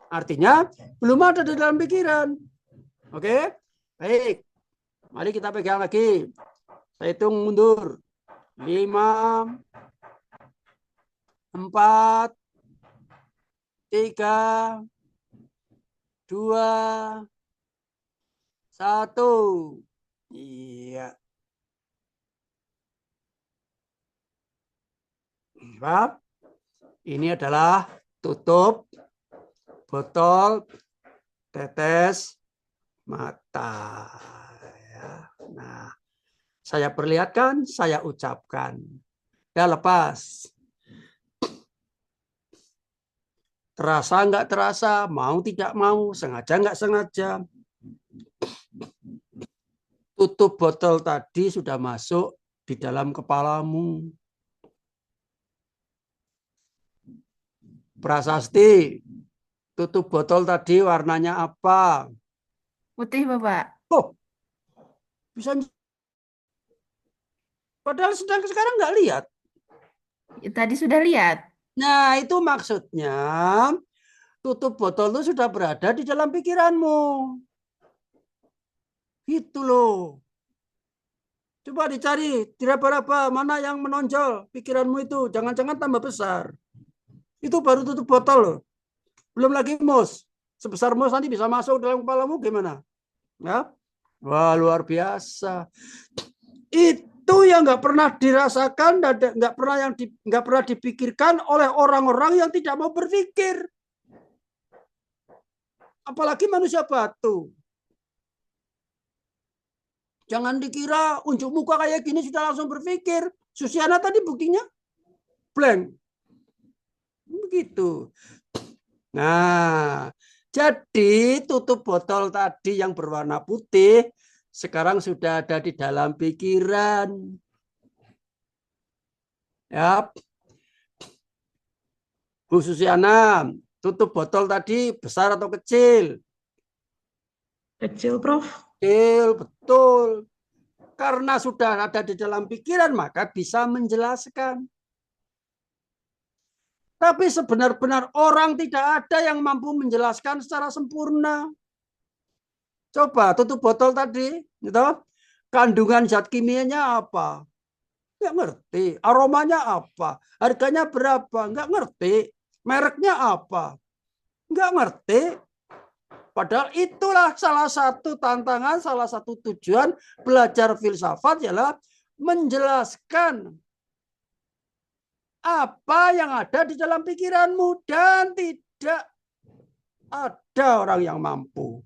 Artinya belum ada di dalam pikiran. Oke? Baik. Mari kita pegang lagi. Saya hitung mundur. 5, 4, 3, 2, 1. Iya. Ini adalah tutup botol tetes mata. Ya. Nah, saya perlihatkan, saya ucapkan. Ya, lepas. Terasa nggak terasa, mau tidak mau, sengaja nggak sengaja. Tutup botol tadi sudah masuk di dalam kepalamu. Prasasti, tutup botol tadi warnanya apa? Putih, Bapak. Oh, bisa. Padahal sekarang nggak lihat. Tadi sudah lihat. Nah, itu maksudnya tutup botol itu sudah berada di dalam pikiranmu. Gitu loh. Coba dicari, diraba-raba mana yang menonjol pikiranmu itu. Jangan-jangan tambah besar. Itu baru tutup botol loh. Belum lagi mus. Sebesar mus nanti bisa masuk dalam kepalamu gimana? Ya? Wah, luar biasa. Itu yang nggak pernah dirasakan dan nggak pernah dipikirkan oleh orang-orang yang tidak mau berpikir. Apalagi manusia batu. Jangan dikira unjuk muka kayak gini sudah langsung berpikir. Susiana tadi buktinya blank. Begitu. Nah, jadi tutup botol tadi yang berwarna putih sekarang sudah ada di dalam pikiran. Ya. Bu Susiana, tutup botol tadi besar atau kecil? Kecil, Prof. Kecil, betul. Karena sudah ada di dalam pikiran, maka bisa menjelaskan. Tapi sebenar-benar orang tidak ada yang mampu menjelaskan secara sempurna. Coba tutup botol tadi, gitu. Kandungan zat kimianya apa? Nggak ngerti. Aromanya apa? Harganya berapa? Nggak ngerti. Mereknya apa? Nggak ngerti. Padahal itulah salah satu tantangan, salah satu tujuan belajar filsafat adalah menjelaskan apa yang ada di dalam pikiranmu dan tidak ada orang yang mampu.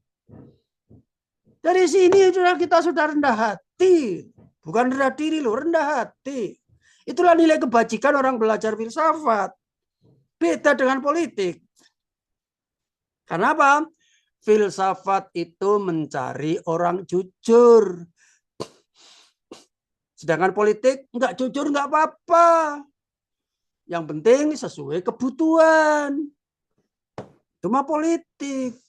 Dari sini kita sudah rendah hati, bukan rendah diri loh, rendah hati. Itulah nilai kebajikan orang belajar filsafat. Beda dengan politik. Karena apa? Filsafat itu mencari orang jujur. Sedangkan politik nggak jujur nggak apa-apa. Yang penting sesuai kebutuhan. Cuma politik.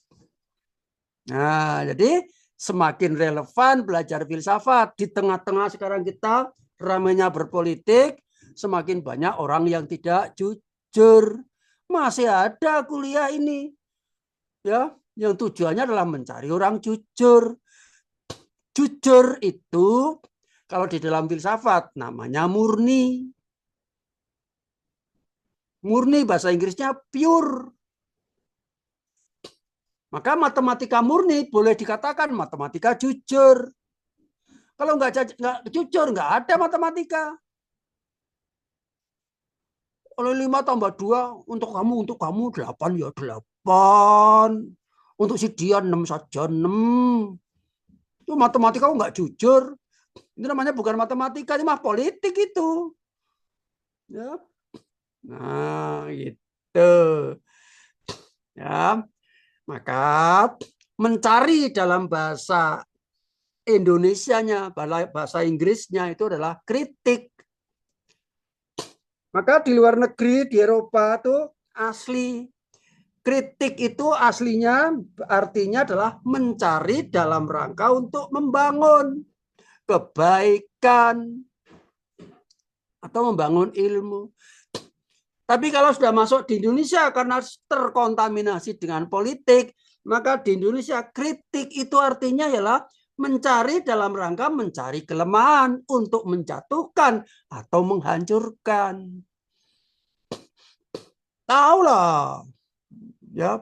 Nah, jadi semakin relevan belajar filsafat. Di tengah-tengah sekarang kita ramainya berpolitik, semakin banyak orang yang tidak jujur. Masih ada kuliah ini. Ya, yang tujuannya adalah mencari orang jujur. Jujur itu kalau di dalam filsafat namanya murni. Murni bahasa Inggrisnya pure. Maka matematika murni boleh dikatakan matematika jujur. Kalau nggak jujur, nggak ada matematika. Kalau 5 tambah 2, untuk kamu 8 ya 8. Untuk si dia 6 saja 6. Itu matematika kok nggak jujur. Itu namanya bukan matematika, ini mah politik itu. Ya. Nah, gitu. Ya. Maka mencari dalam bahasa Indonesianya, bahasa Inggrisnya itu adalah kritik. Maka di luar negeri, di Eropa itu asli. Kritik itu aslinya artinya adalah mencari dalam rangka untuk membangun kebaikan atau membangun ilmu. Tapi kalau sudah masuk di Indonesia karena terkontaminasi dengan politik, maka di Indonesia kritik itu artinya ialah mencari dalam rangka mencari kelemahan untuk menjatuhkan atau menghancurkan. Tahulah, ya.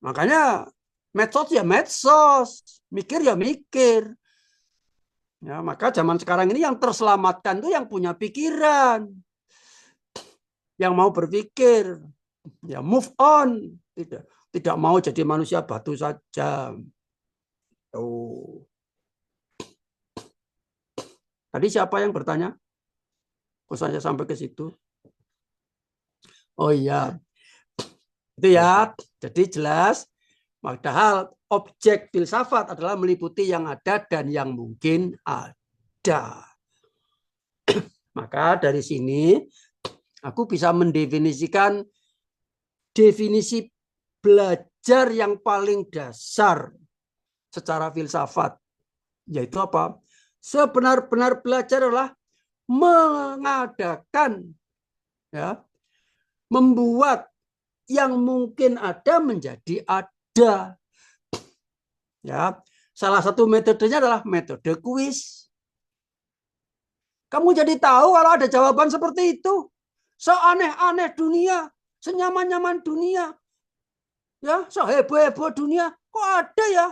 Makanya medsos ya medsos, mikir ya mikir. Ya, maka zaman sekarang ini yang terselamatkan itu yang punya pikiran, yang mau berpikir, ya move on, tidak mau jadi manusia batu saja. Oh. Tadi siapa yang bertanya? Kok saya sampai ke situ? Oh iya, itu ya. Jadi jelas. Padahal objek filsafat adalah meliputi yang ada dan yang mungkin ada. Maka dari sini aku bisa mendefinisikan definisi belajar yang paling dasar secara filsafat. Yaitu apa? Sebenar-benar belajar adalah mengadakan, ya, membuat yang mungkin ada menjadi ada. Ya, salah satu metodenya adalah metode kuis. Kamu jadi tahu kalau ada jawaban seperti itu. Seaneh-aneh dunia, senyaman-nyaman dunia, ya, seheboh-heboh dunia, kok ada ya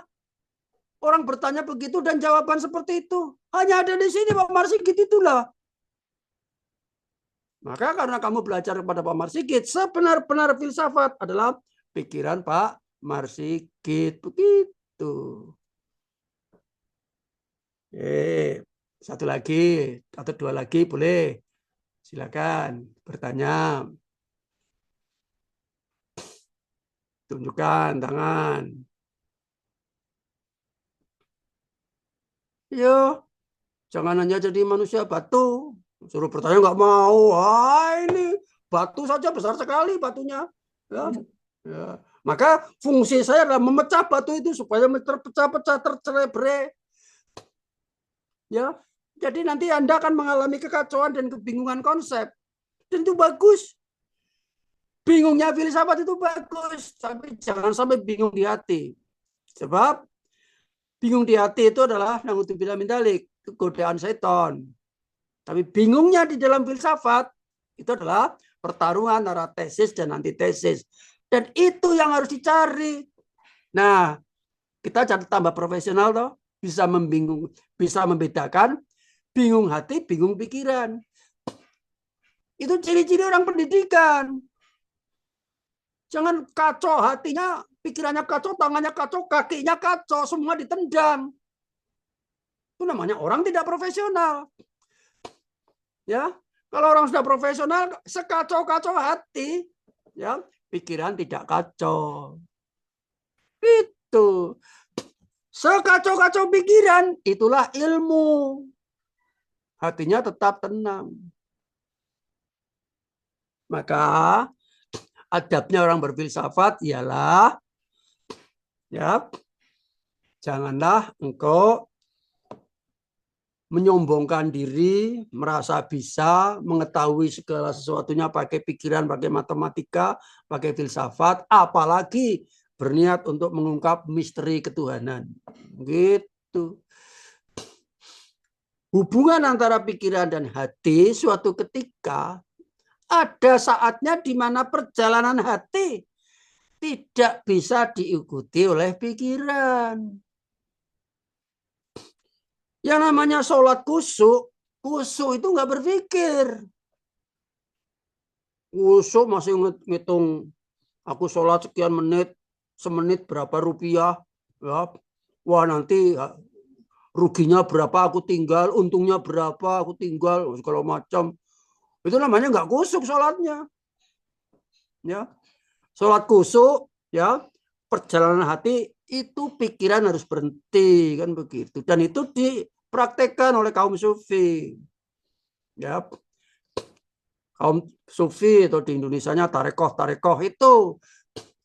orang bertanya begitu dan jawaban seperti itu? Hanya ada di sini Pak Marsigit itulah. Maka karena kamu belajar kepada Pak Marsigit, sebenar-benar filsafat adalah pikiran Pak Marsigit. Begitu. Satu lagi atau dua lagi boleh. Silakan bertanya. Tunjukkan tangan. Yo, jangan hanya jadi manusia batu. Suruh bertanya nggak mau. Wah, ini batu saja besar sekali batunya. Ya. Ya. Maka fungsi saya adalah memecah batu itu supaya terpecah-pecah, tercerai-berai. Ya. Jadi nanti Anda akan mengalami kekacauan dan kebingungan konsep. Dan itu bagus. Bingungnya filsafat itu bagus, tapi jangan sampai bingung di hati. Sebab bingung di hati itu adalah na'udzubillah min dzalik, godaan setan. Tapi bingungnya di dalam filsafat itu adalah pertarungan antara tesis dan antitesis. Dan itu yang harus dicari. Nah, kita jadi tambah profesional toh, bisa membedakan bingung hati, bingung pikiran. Itu ciri-ciri orang pendidikan. Jangan kacau hatinya, pikirannya kacau, tangannya kacau, kakinya kacau, semua ditendang. Itu namanya orang tidak profesional. Ya, kalau orang sudah profesional, sekacau-kacau hati, ya, pikiran tidak kacau. Itu. Sekacau-kacau pikiran, itulah ilmu. Hatinya tetap tenang. Maka adabnya orang berfilsafat ialah, ya, janganlah engkau menyombongkan diri, merasa bisa mengetahui segala sesuatunya pakai pikiran, pakai matematika, pakai filsafat, apalagi berniat untuk mengungkap misteri ketuhanan. Gitu. Hubungan antara pikiran dan hati suatu ketika ada saatnya di mana perjalanan hati tidak bisa diikuti oleh pikiran. Yang namanya sholat khusyuk itu nggak berpikir. Khusyuk masih ngitung, aku sholat sekian menit, semenit berapa rupiah, ya. Wah, nanti ruginya berapa aku tinggal, untungnya berapa aku tinggal, segala macam. Itu namanya nggak kusuk sholatnya. Ya, sholat kusuk, ya, perjalanan hati itu pikiran harus berhenti, kan begitu. Dan itu dipraktekkan oleh kaum sufi. Ya, kaum sufi atau di Indonesianya tarekoh itu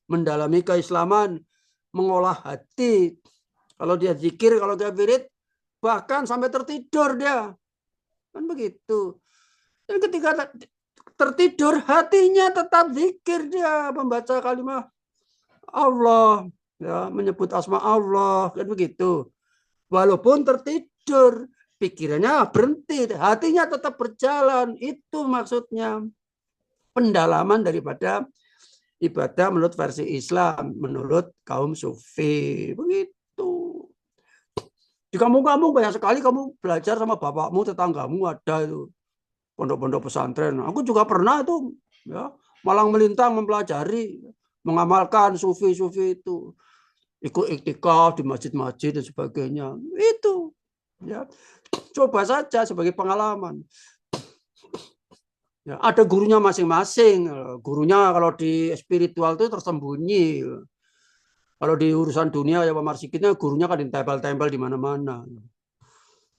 mendalami keislaman, mengolah hati. Kalau dia zikir, kalau dia wirid, bahkan sampai tertidur dia, kan begitu. Dan ketika tertidur, hatinya tetap zikir, dia membaca kalimat Allah, ya, menyebut asma Allah, kan begitu. Walaupun tertidur, pikirannya berhenti, hatinya tetap berjalan. Itu maksudnya pendalaman daripada ibadah menurut versi Islam, menurut kaum sufi. Begitu. Di kampung-kampung banyak sekali kamu belajar sama bapakmu, tetanggamu ada itu pondok-pondok pesantren. Aku juga pernah itu, ya, malang melintang mempelajari, mengamalkan sufi-sufi itu, ikut iktikaf di masjid-masjid dan sebagainya. Itu, ya, coba saja sebagai pengalaman. Ya, ada gurunya masing-masing. Gurunya kalau di spiritual itu tersembunyi. Kalau di urusan dunia ya Pak Marsikitnya gurunya kan ditempel-tempel di mana-mana.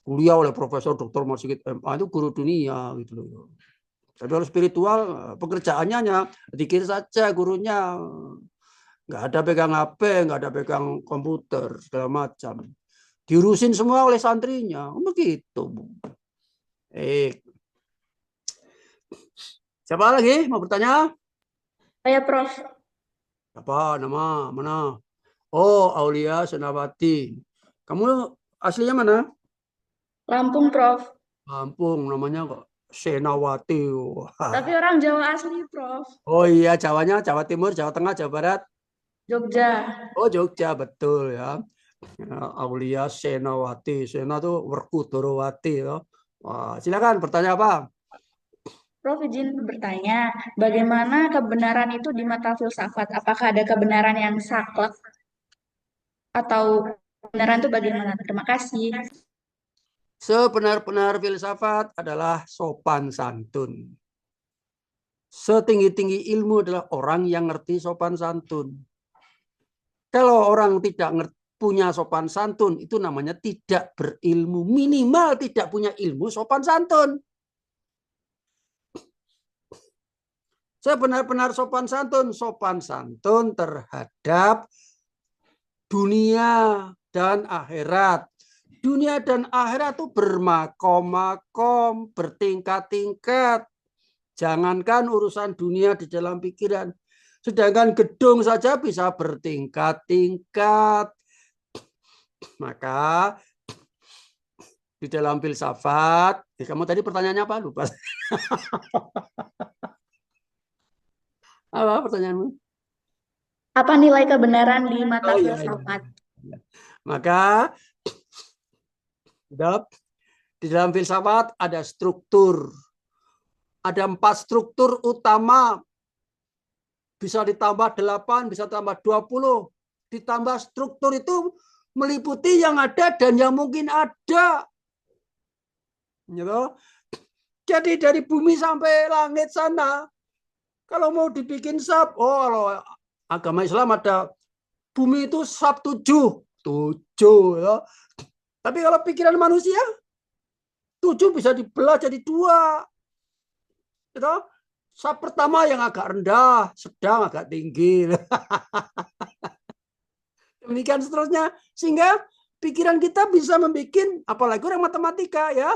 Kuliah oleh Profesor Dr. Marsikit MA itu guru dunia gitu loh. Tapi kalau spiritual pekerjaannya hanya zikir saja gurunya. Nggak ada pegang HP, nggak ada pegang komputer, segala macam. Diurusin semua oleh santrinya. Begitu. Siapa lagi mau bertanya? Saya Prof. Apa nama? Mana? Oh, Aulia Senawati. Kamu aslinya mana? Lampung, Prof. Lampung, namanya kok Senawati. Tapi orang Jawa asli, Prof. Oh iya, Jawanya Jawa Timur, Jawa Tengah, Jawa Barat. Jogja. Oh, Jogja, betul ya. Aulia Senawati. Sena tuh Werkudorowati. Ya. Wah, silakan bertanya apa? Prof, izin bertanya, bagaimana kebenaran itu di mata filsafat? Apakah ada kebenaran yang saklek? Atau kebenaran itu bagaimana? Terima kasih. Sebenar-benar filsafat adalah sopan santun. Setinggi-tinggi ilmu adalah orang yang ngerti sopan santun. Kalau orang tidak punya sopan santun, itu namanya tidak berilmu. Minimal tidak punya ilmu sopan santun. Sebenar-benar sopan santun terhadap dunia dan akhirat. Dunia dan akhirat itu bermakom-makom, bertingkat-tingkat. Jangankan urusan dunia di dalam pikiran. Sedangkan gedung saja bisa bertingkat-tingkat. Maka di dalam filsafat, kamu tadi pertanyaannya apa? Lupa. Apa pertanyaanmu? Apa nilai kebenaran di mata filsafat? Iya. Maka di dalam filsafat ada struktur. Ada 4 struktur utama. Bisa ditambah 8, bisa tambah 20. Ditambah struktur itu meliputi yang ada dan yang mungkin ada. Gitu. Jadi dari bumi sampai langit sana, kalau mau dibikin sab, kalau agama Islam ada bumi itu sab 7 ya. Tapi kalau pikiran manusia 7 bisa dibelah jadi 2. Gitu. Sab pertama yang agak rendah, sedang, agak tinggi. Demikian seterusnya, sehingga pikiran kita bisa membuat, apalagi orang matematika ya,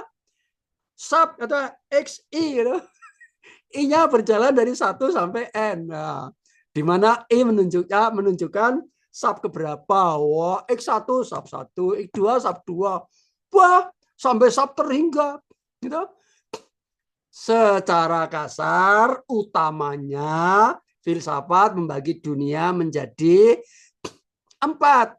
sab atau XI gitu. I-nya berjalan dari 1 sampai N. Nah, di mana I menunjukkan sab keberapa. Wah, X1 sab 1, X2 sab 2. Wah, sampai sab terhingga. Gitu. Secara kasar, utamanya filsafat membagi dunia menjadi 4.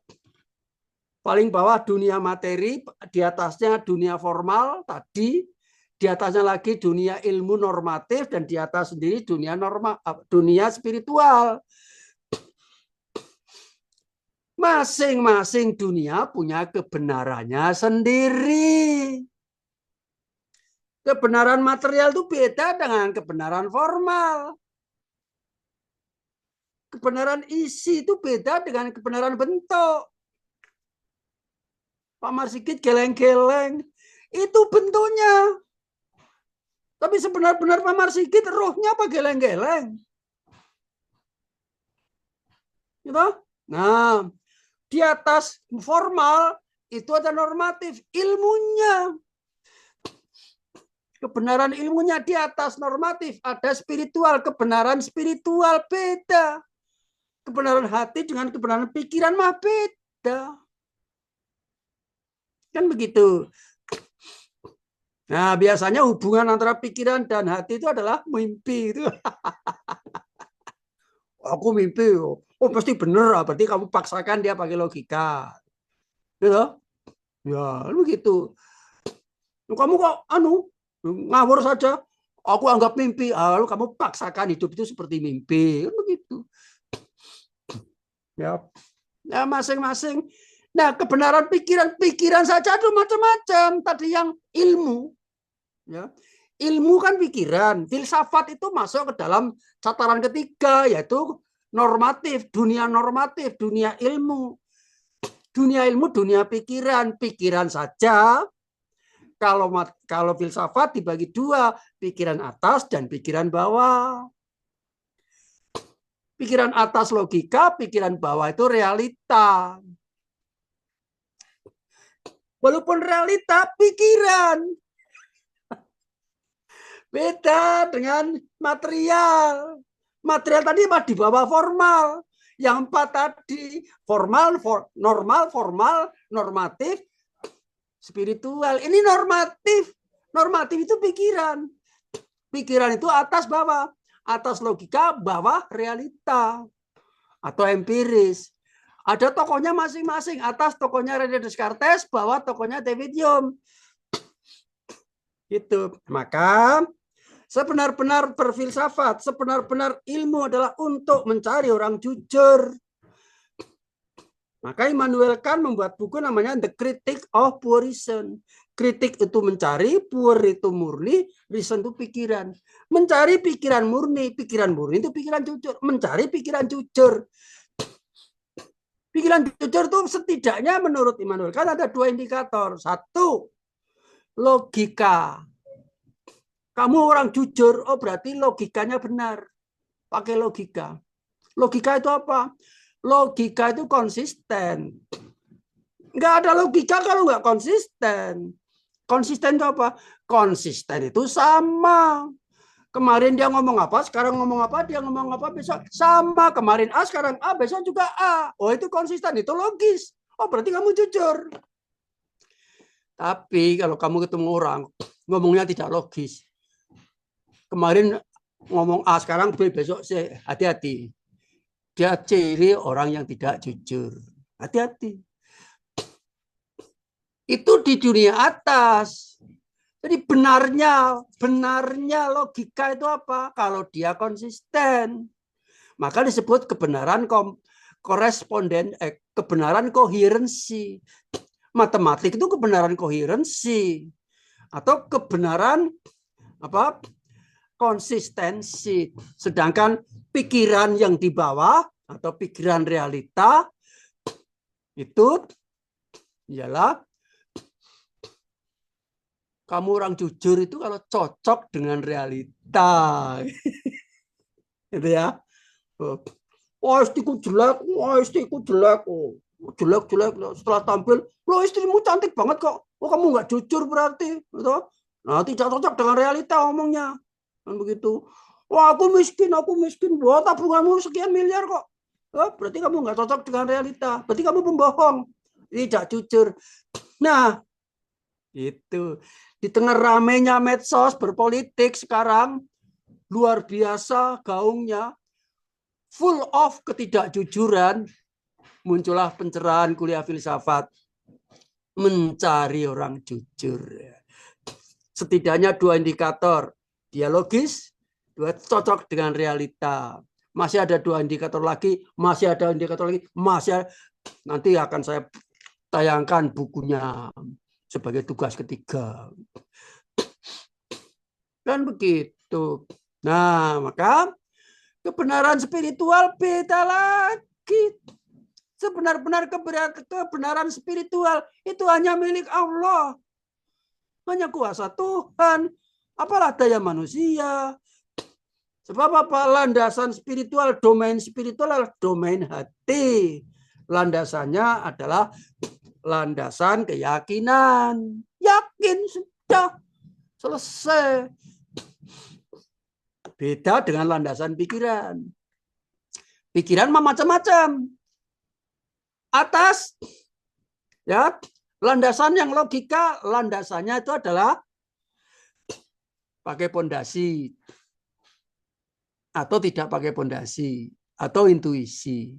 Paling bawah dunia materi, di atasnya dunia formal tadi, di atasnya lagi dunia ilmu normatif, dan di atas sendiri dunia spiritual. Masing-masing dunia punya kebenarannya sendiri. Kebenaran material itu beda dengan kebenaran formal. Kebenaran isi itu beda dengan kebenaran bentuk. Pak Marsikit geleng-geleng, itu bentuknya. Tapi sebenar-benar Pak Marsikit rohnya apa geleng-geleng? Gitu? Nah, di atas formal itu ada normatif ilmunya. Kebenaran ilmunya di atas normatif, ada spiritual, kebenaran spiritual beda. Kebenaran hati dengan kebenaran pikiran mah beda. Kan begitu. Nah, biasanya hubungan antara pikiran dan hati itu adalah mimpi itu. Aku mimpi, oh pasti bener, berarti kamu paksakan dia pakai logika. Gitu? Ya, begitu. Kamu kok ngawur saja. Aku anggap mimpi, lalu kamu paksakan hidup itu seperti mimpi. Kan begitu. Ya, ya masing-masing. Nah, kebenaran pikiran saja ada macam-macam. Tadi yang ilmu, ya, ilmu kan pikiran. Filsafat itu masuk ke dalam cataran ketiga, yaitu normatif, dunia ilmu. Dunia ilmu, dunia pikiran. Pikiran saja. Kalau filsafat dibagi dua, pikiran atas dan pikiran bawah. Pikiran atas logika, pikiran bawah itu realita. Walaupun realita pikiran. Beda dengan material. Material tadi di bawah formal. Yang 4 tadi formal, normal, normatif, spiritual. Ini normatif. Normatif itu pikiran. Pikiran itu atas bawah. Atas logika, bawah realita. Atau empiris. Ada tokohnya masing-masing. Atas tokohnya René Descartes, bawah tokohnya David Hume. Gitu. Maka sebenar-benar berfilsafat, sebenar-benar ilmu adalah untuk mencari orang jujur. Maka Immanuel Kant membuat buku namanya The Critique of Pure Reason. Kritik itu mencari, pure itu murni, reason itu pikiran. Mencari pikiran murni itu pikiran jujur. Mencari pikiran jujur. Pikiran jujur itu setidaknya menurut Immanuel Kant ada 2 indikator. 1, logika. Kamu orang jujur, oh berarti logikanya benar. Pakai logika. Logika itu apa? Logika itu konsisten. Nggak ada logika kalau nggak konsisten. Konsisten itu apa? Konsisten itu sama. Kemarin dia ngomong apa, sekarang ngomong apa, dia ngomong apa, besok sama. Kemarin A, sekarang A, besok juga A. Oh itu konsisten, itu logis. Oh berarti kamu jujur. Tapi kalau kamu ketemu orang, ngomongnya tidak logis. Kemarin ngomong A, sekarang B, besok C. Hati-hati. Dia ciri orang yang tidak jujur. Hati-hati. Itu di dunia atas. Jadi benarnya logika itu apa? Kalau dia konsisten. Maka disebut kebenaran koresponden, kebenaran koherensi. Matematik itu kebenaran koherensi. Atau kebenaran apa? Konsistensi. Sedangkan pikiran yang di bawah atau pikiran realita itu ialah kamu orang jujur itu kalau cocok dengan realita. Gitu ya. Wah, istriku jelek, oh. Jelek. Setelah tampil, lo istrimu cantik banget kok. Oh, kamu nggak jujur berarti. Gitu. Nah, tidak cocok dengan realita omongnya. Dan begitu. Wah, aku miskin. Wah, tabunganmu sekian miliar kok. Oh, berarti kamu nggak cocok dengan realita. Berarti kamu pembohong. Tidak jujur. Nah, itu. Di tengah ramainya medsos berpolitik sekarang, luar biasa gaungnya, full of ketidakjujuran, muncullah pencerahan kuliah filsafat, mencari orang jujur. Setidaknya 2 indikator, dia logis, 2 cocok dengan realita. masih ada 2 indikator lagi, masih ada indikator lagi, masih ada. Nanti akan saya tayangkan bukunya sebagai tugas ketiga. Dan begitu. Nah, maka kebenaran spiritual beda lagi. Sebenar-benar kebenaran spiritual itu hanya milik Allah. Hanya kuasa Tuhan. Apalah daya manusia. Sebab apa? Landasan spiritual, domain spiritual adalah domain hati. Landasannya adalah landasan keyakinan. Yakin sudah selesai. Beda dengan landasan pikiran. Pikiran macam-macam. Atas, ya, landasan yang logika, landasannya itu adalah pakai pondasi. Atau tidak pakai pondasi, atau intuisi.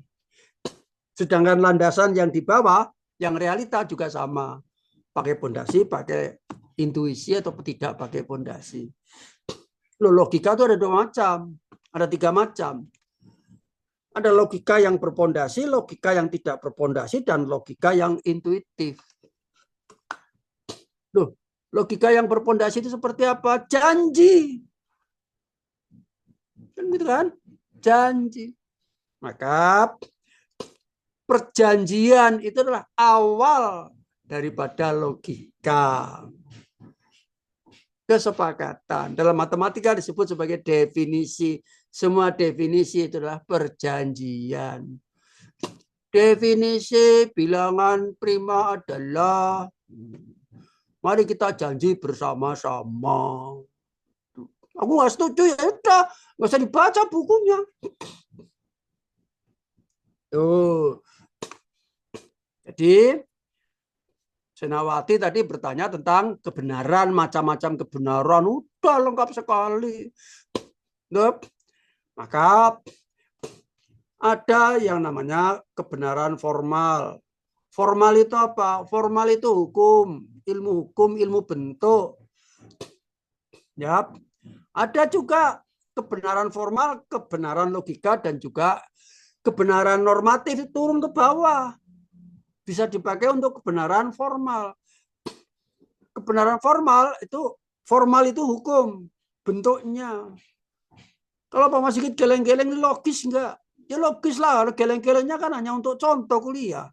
Sedangkan landasan yang di bawah, yang realita juga sama. Pakai pondasi, pakai intuisi, atau tidak pakai pondasi. Logika itu ada 2 macam, ada 3 macam. Ada logika yang berpondasi, logika yang tidak berpondasi, dan logika yang intuitif. Loh, logika yang berpondasi itu seperti apa? Janji. Kan gitu kan? Janji. Maka perjanjian itu adalah awal daripada logika. Kesepakatan. Dalam matematika disebut sebagai definisi. Semua definisi itu adalah perjanjian. Definisi bilangan prima adalah mari kita janji bersama-sama. Aku nggak setuju, ya udah, nggak usah dibaca bukunya. Tuh. Jadi Senawati tadi bertanya tentang kebenaran, macam-macam kebenaran, udah lengkap sekali. Maka ada yang namanya kebenaran formal. Formal itu apa? Formal itu hukum, ilmu bentuk. Ya. Ada juga kebenaran formal, kebenaran logika, dan juga kebenaran normatif turun ke bawah. Bisa dipakai untuk kebenaran formal. Kebenaran formal itu hukum, bentuknya. Kalau Pak Mas Sigit geleng-geleng logis enggak? Ya logis lah, geleng-gelengnya kan hanya untuk contoh kuliah.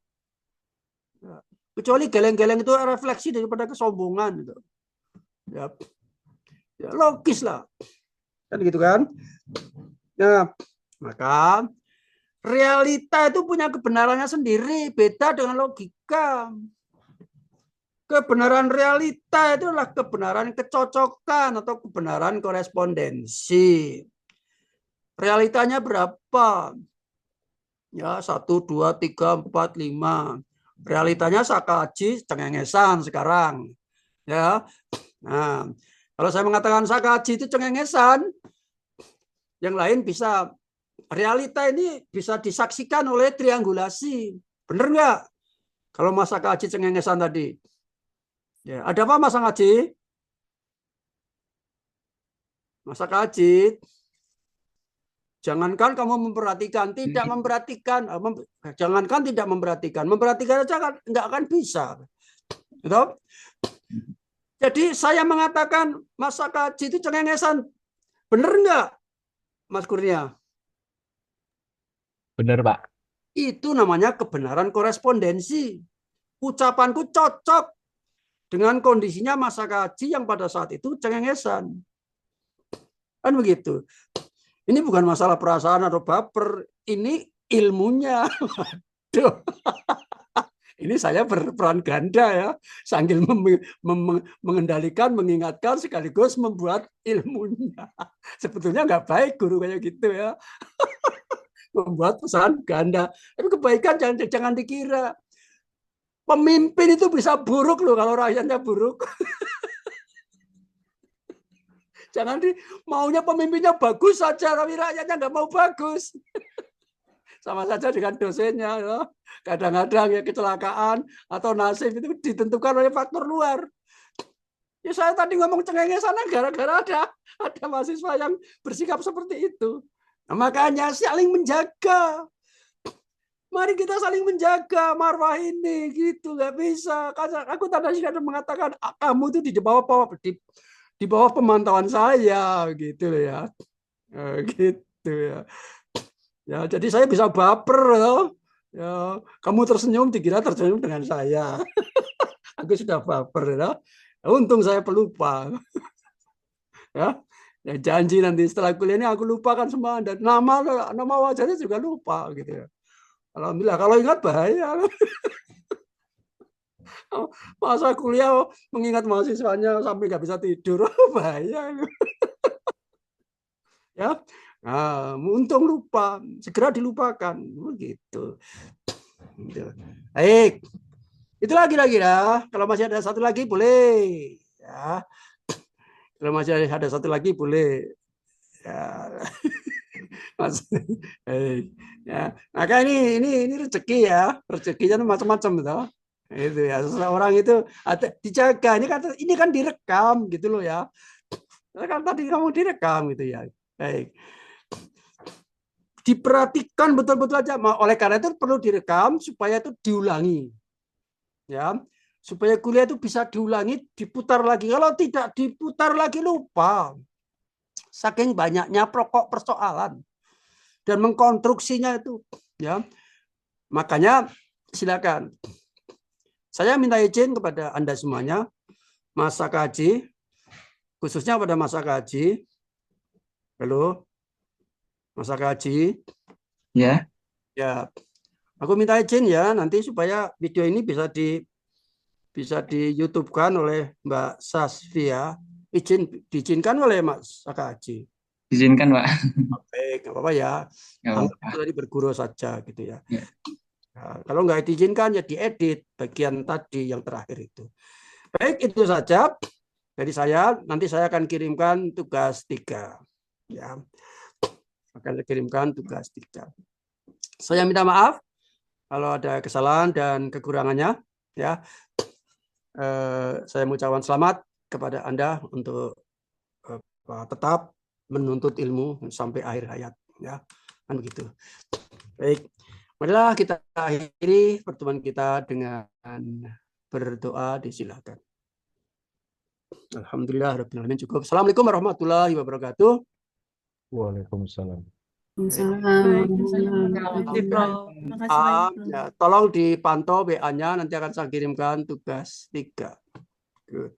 Kecuali geleng-geleng itu refleksi daripada kesombongan. Gitu. Ya logis lah. Kan gitu kan? Nah, maka realita itu punya kebenarannya sendiri, beda dengan logika. Kebenaran realita itu adalah kebenaran kecocokan atau kebenaran korespondensi. Realitanya berapa? Ya, 1, 2, 3, 4, 5. Realitanya Sakaji cengengesan sekarang. Ya. Nah, kalau saya mengatakan Sakaji itu cengengesan, yang lain bisa. Realita ini bisa disaksikan oleh triangulasi. Benar nggak? Kalau Mas Sakaji cengengesan tadi. Ya, ada apa Mas Sakaji? Mas Sakaji, jangankan kamu memperhatikan, tidak memperhatikan. Jangankan tidak memperhatikan. Memperhatikan saja kan nggak akan bisa. Gitu? Jadi saya mengatakan Mas Sakaji itu cengengesan. Benar nggak, Mas Kurnia? Benar, Pak. Itu namanya kebenaran korespondensi. Ucapanku cocok dengan kondisinya Mas Sakaji yang pada saat itu cengengesan. Kan begitu. Ini bukan masalah perasaan atau baper. Ini ilmunya. Waduh. Ini saya berperan ganda ya, sambil mengendalikan, mengingatkan, sekaligus membuat ilmunya. Sebetulnya nggak baik guru kayak gitu ya, membuat pesan ganda. Tapi kebaikan jangan dikira. Pemimpin itu bisa buruk loh kalau rakyatnya buruk. Jangan maunya pemimpinnya bagus saja, tapi rakyatnya nggak mau bagus. Sama saja dengan dosennya. Ya. Kadang-kadang ya kecelakaan atau nasib itu ditentukan oleh faktor luar. Ya saya tadi ngomong cengengesan gara-gara ada mahasiswa yang bersikap seperti itu. Nah, makanya saling menjaga. Mari kita saling menjaga marwah ini, gitu. Nggak bisa. Aku tadi kadang mengatakan kamu itu di bawah pemantauan saya, gitu ya. Gitu ya. Ya, jadi saya bisa baper loh. Ya, kamu tersenyum dikira tersenyum dengan saya. Aku sudah baper ya. Untung saya pelupa. Ya. Ya, janji nanti setelah kuliah ini aku lupakan semua dan nama wajahnya juga lupa gitu ya. Alhamdulillah, kalau ingat bahaya. Masa kuliah mengingat mahasiswanya sampai nggak bisa tidur, bahaya. Ya, nah, untung lupa, segera dilupakan, begitu. Baik, itulah kira-kira. Kalau masih ada satu lagi boleh. Ya, kalau masih ada satu lagi boleh. Ya. Mas, ya, maka ini rezeki ya, rezekinya macam-macam tuh. Itu ya, seseorang itu dijaga. Ini kan direkam gitu loh ya. Kan tadi kamu direkam gitu ya. Baik. Diperhatikan betul-betul aja. Oleh karena itu perlu direkam supaya itu diulangi. Ya. Supaya kuliah itu bisa diulangi, diputar lagi. Kalau tidak diputar lagi lupa. Saking banyaknya pokok persoalan dan mengkonstruksinya itu, ya. Makanya silakan. Saya minta izin kepada Anda semuanya, masa kaji, khususnya pada masa kaji. Halo, masa kaji. Ya. Ya, aku minta izin ya nanti supaya video ini bisa di YouTube-kan oleh Mbak Sasvia. Diizinkan oleh Mas Sakaji. Izinkan, Pak. Baik, nggak apa-apa ya. Nggak Anggap apa-apa. tadi berguru saja gitu ya. Ya. Nah, kalau nggak diizinkan ya diedit bagian tadi yang terakhir itu. Baik, itu saja dari saya. Nanti saya akan kirimkan tugas 3. Ya, akan kirimkan tugas 3. Saya minta maaf kalau ada kesalahan dan kekurangannya. Ya, saya mengucapkan selamat kepada Anda untuk tetap menuntut ilmu sampai akhir hayat. Ya, kan begitu. Baik. Marilah kita akhiri pertemuan kita dengan berdoa, disilakan. Alhamdulillah rabbil alamin, cukup. Assalamualaikum warahmatullahi wabarakatuh. Waalaikumsalam. Terima Prof. Makasih banyak, Prof. Ya, tolong dipantau WA-nya, nanti akan saya kirimkan tugas 3. Good.